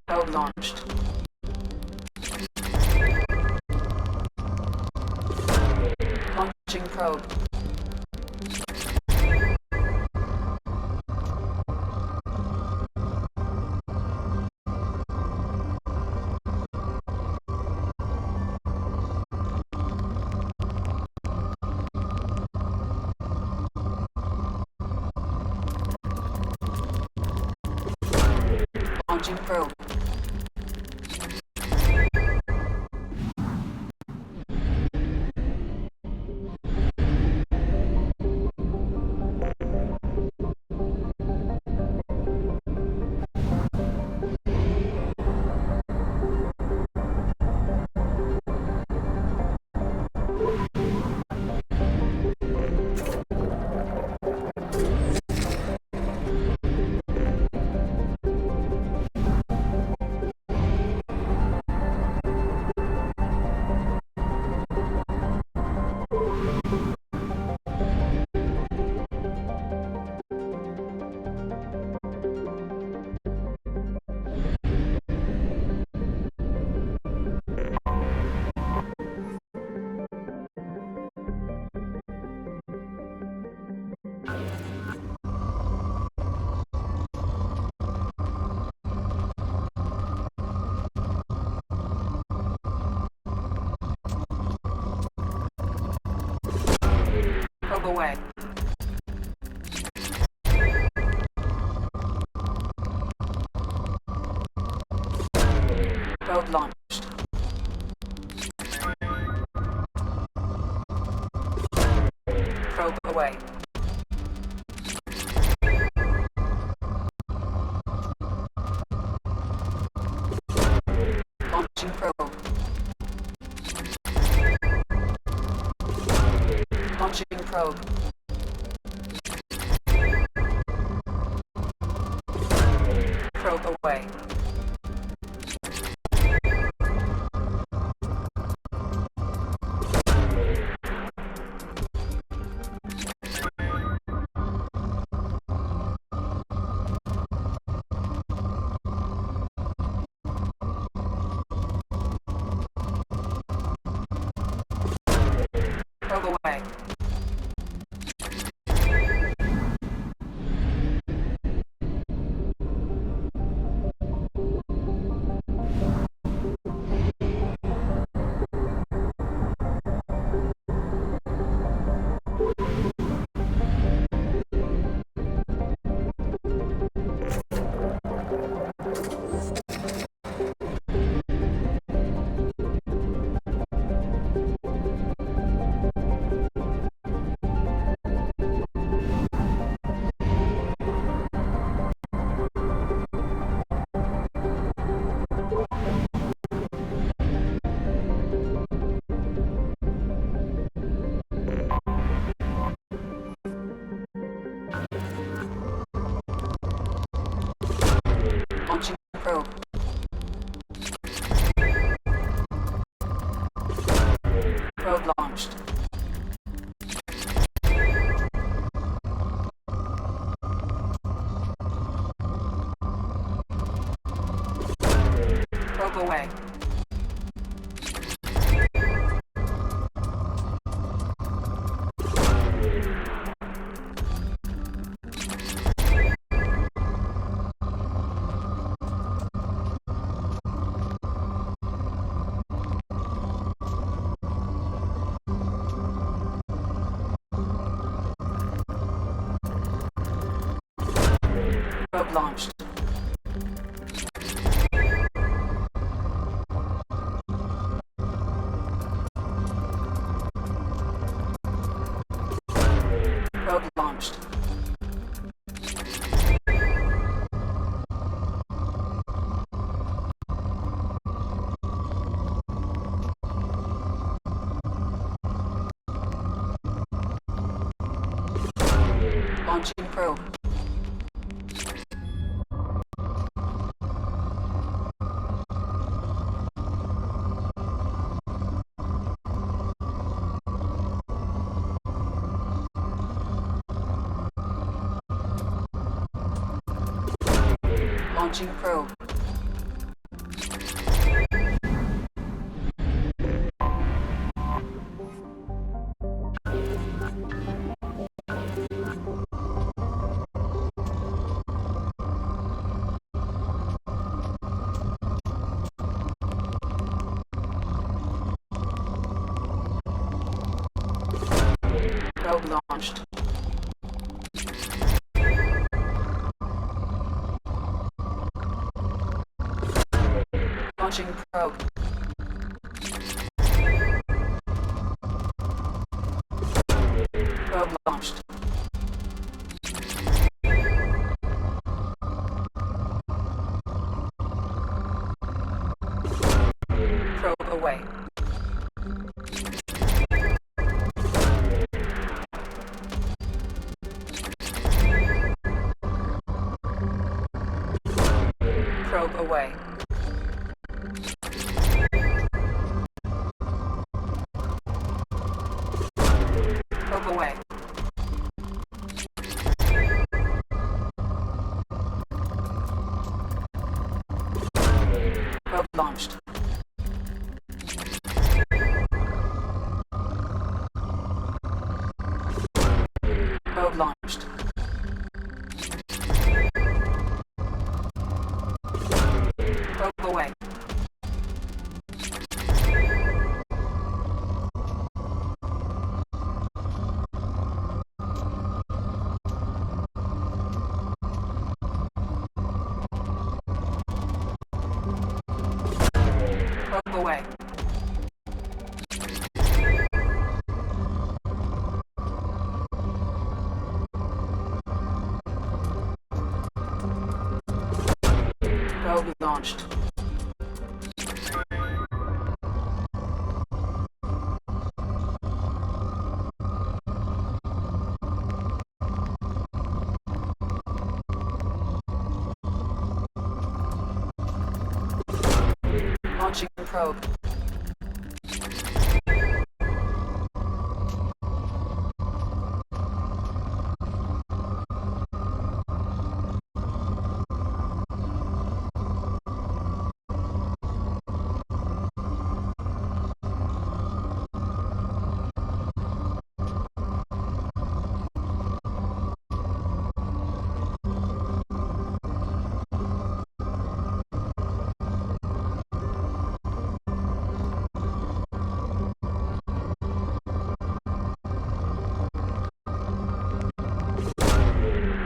Probe launched. Launching probe. Launching probe. Probe away. Probe launched. Probe away. Launching probe. Launching probe. Probe away. Probe away. Probe launched. Probe away. Probe launched. Probe launched. Launching probe. Launching probe. Probe launched. Launching probe. Probe launched. Probe away. Probe away. Probe away. Probe launched. Probe launched. Probe away. Probe away. Probe launched. Launching probe.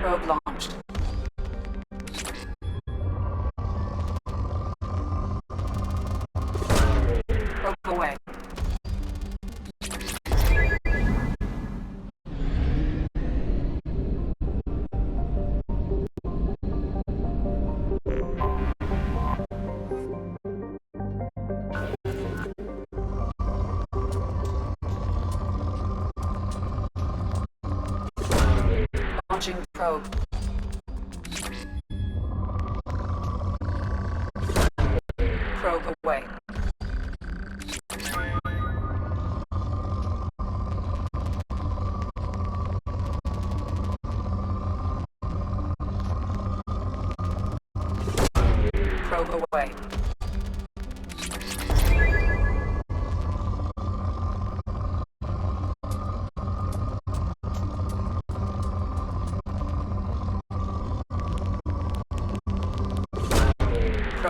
Probe launched. Probe away. Launching probe. Probe away. Probe away.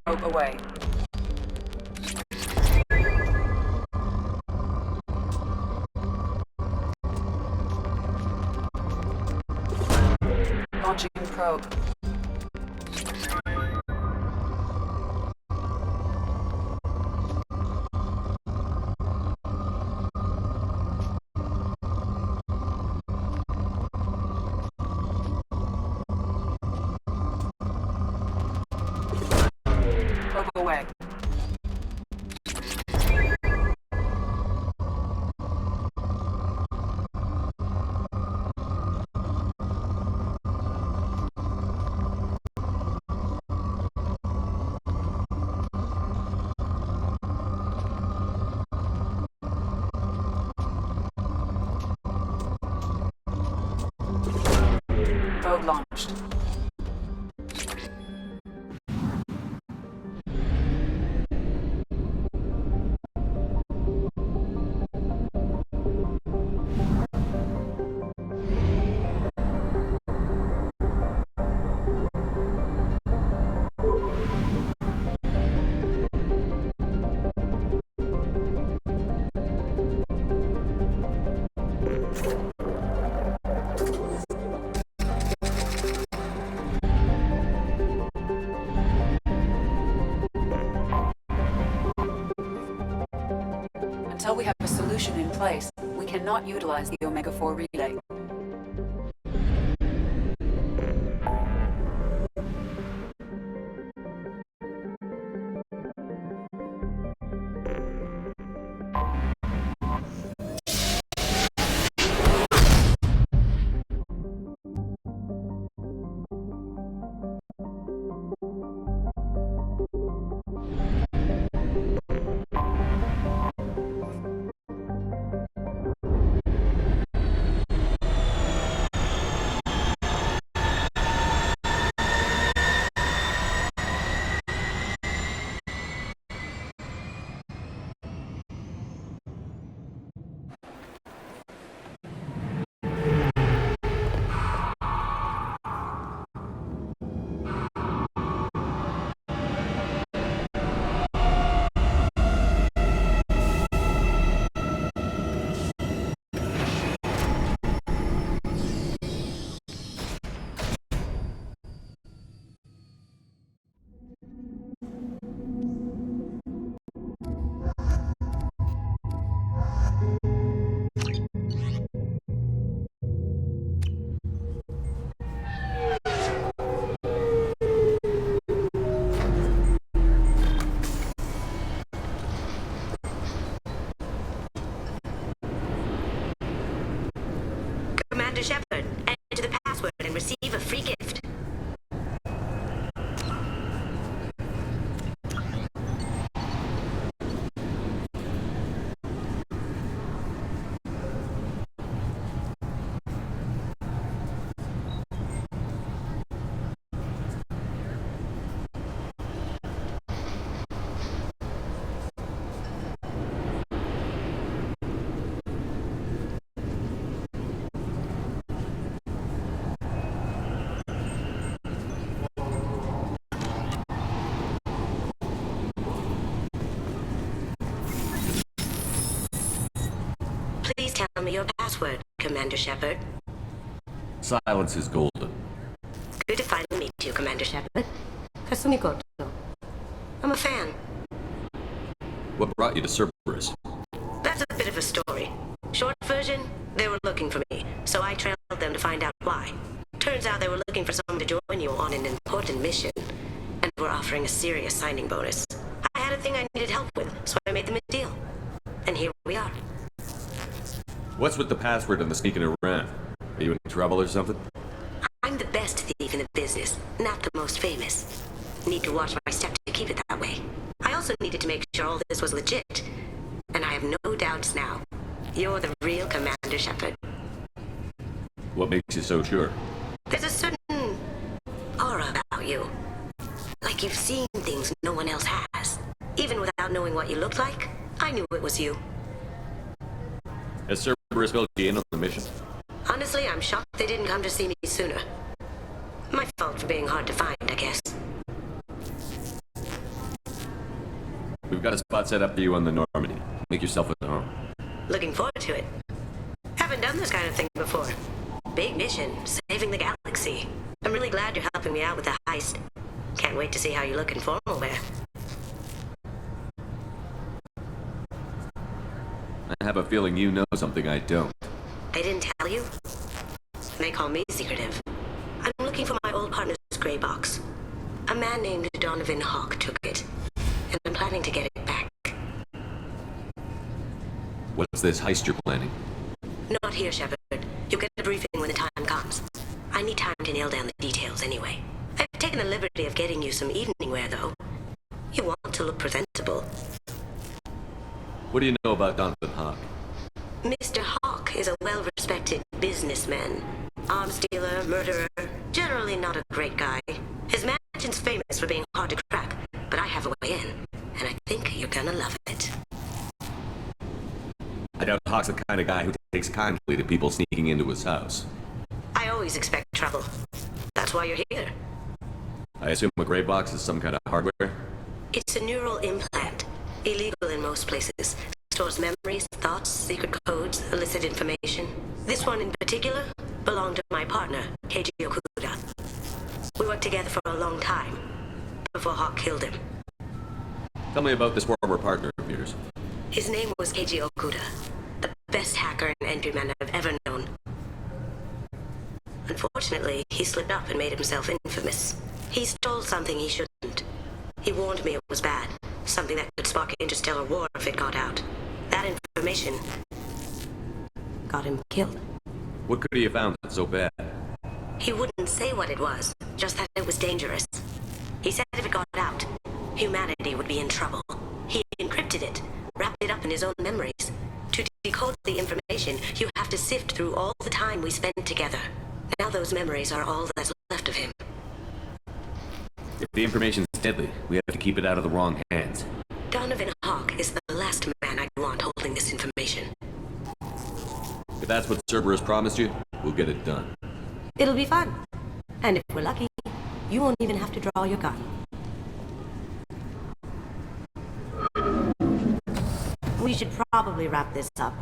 Probe away. Launching probe. Probe away. Probe launched. Until we have a solution in place, we cannot utilize the Omega-4 relay. Commander Shepard, enter the password and receive a free gift. Please tell me your password, Commander Shepard. Silence is golden. Good to finally meet you, Commander Shepard. Kasumikoto. I'm a fan. What brought you to Cerberus? That's a bit of a story. Short version, they were looking for me, so I trailed them to find out why. Turns out they were looking for someone to join you on an important mission, and were offering a serious signing bonus. I had a thing I needed help with, so I made them a deal. And here we are. What's with the password and the sneaking around? Are you in trouble or something? I'm the best thief in the business, not the most famous. Need to watch my step to keep it that way. I also needed to make sure all this was legit. And I have no doubts now. You're the real Commander Shepard. What makes you so sure? There's a certain aura about you. Like you've seen things knowing what you looked like, I knew it was you. Has Cerberus filled you in on the mission? Honestly, I'm shocked they didn't come to see me sooner. My fault for being hard to find, I guess. We've got a spot set up for you on the Normandy. Make yourself at home. Looking forward to it. Haven't done this kind of thing before. Big mission, saving the galaxy. I'm really glad you're helping me out with the heist. Can't wait to see how you look in formal wear. I have a feeling you know something I don't. They didn't tell you? They call me secretive. I'm looking for my old partner's gray box. A man named Donovan Hawk took it, and I'm planning to get it back. What's this heist you're planning? Not here, Shepard. You'll get a briefing when the time comes. I need time to nail down the details anyway. I've taken the liberty of getting you some evening wear, though. You want to look presentable. What do you know about Donovan Hawk? Mr. Hawk is a well-respected businessman. Arms dealer, murderer, generally not a great guy. His mansion's famous for being hard to crack, but I have a way in, and I think you're gonna love it. I doubt Hawk's the kind of guy who takes kindly to people sneaking into his house. I always expect trouble. That's why you're here. I assume a gray box is some kind of hardware? It's a neural implant. Illegal in most places. Stores memories, thoughts, secret codes, illicit information. This one in particular belonged to my partner, Keiji Okuda. We worked together for a long time, before Hawk killed him. Tell me about this former partner of yours. His name was Keiji Okuda, the best hacker and entryman I've ever known. Unfortunately, he slipped up and made himself infamous. He stole something he shouldn't. He warned me it was bad, something that could spark interstellar war if it got out. That information got him killed. What could he have found that's so bad? He wouldn't say what it was, just that it was dangerous. He said if it got out, humanity would be in trouble. He encrypted it, wrapped it up in his own memories. To decode the information, you have to sift through all the time we spent together. Now those memories are all that's left of him. If the information's deadly, we have to keep it out of the wrong hands. Donovan Hawk is the last man I'd want holding this information. If that's what Cerberus promised you, we'll get it done. It'll be fun. And if we're lucky, you won't even have to draw your gun. We should probably wrap this up.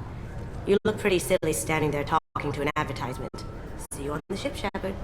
You look pretty silly standing there talking to an advertisement. See you on the ship, Shepard.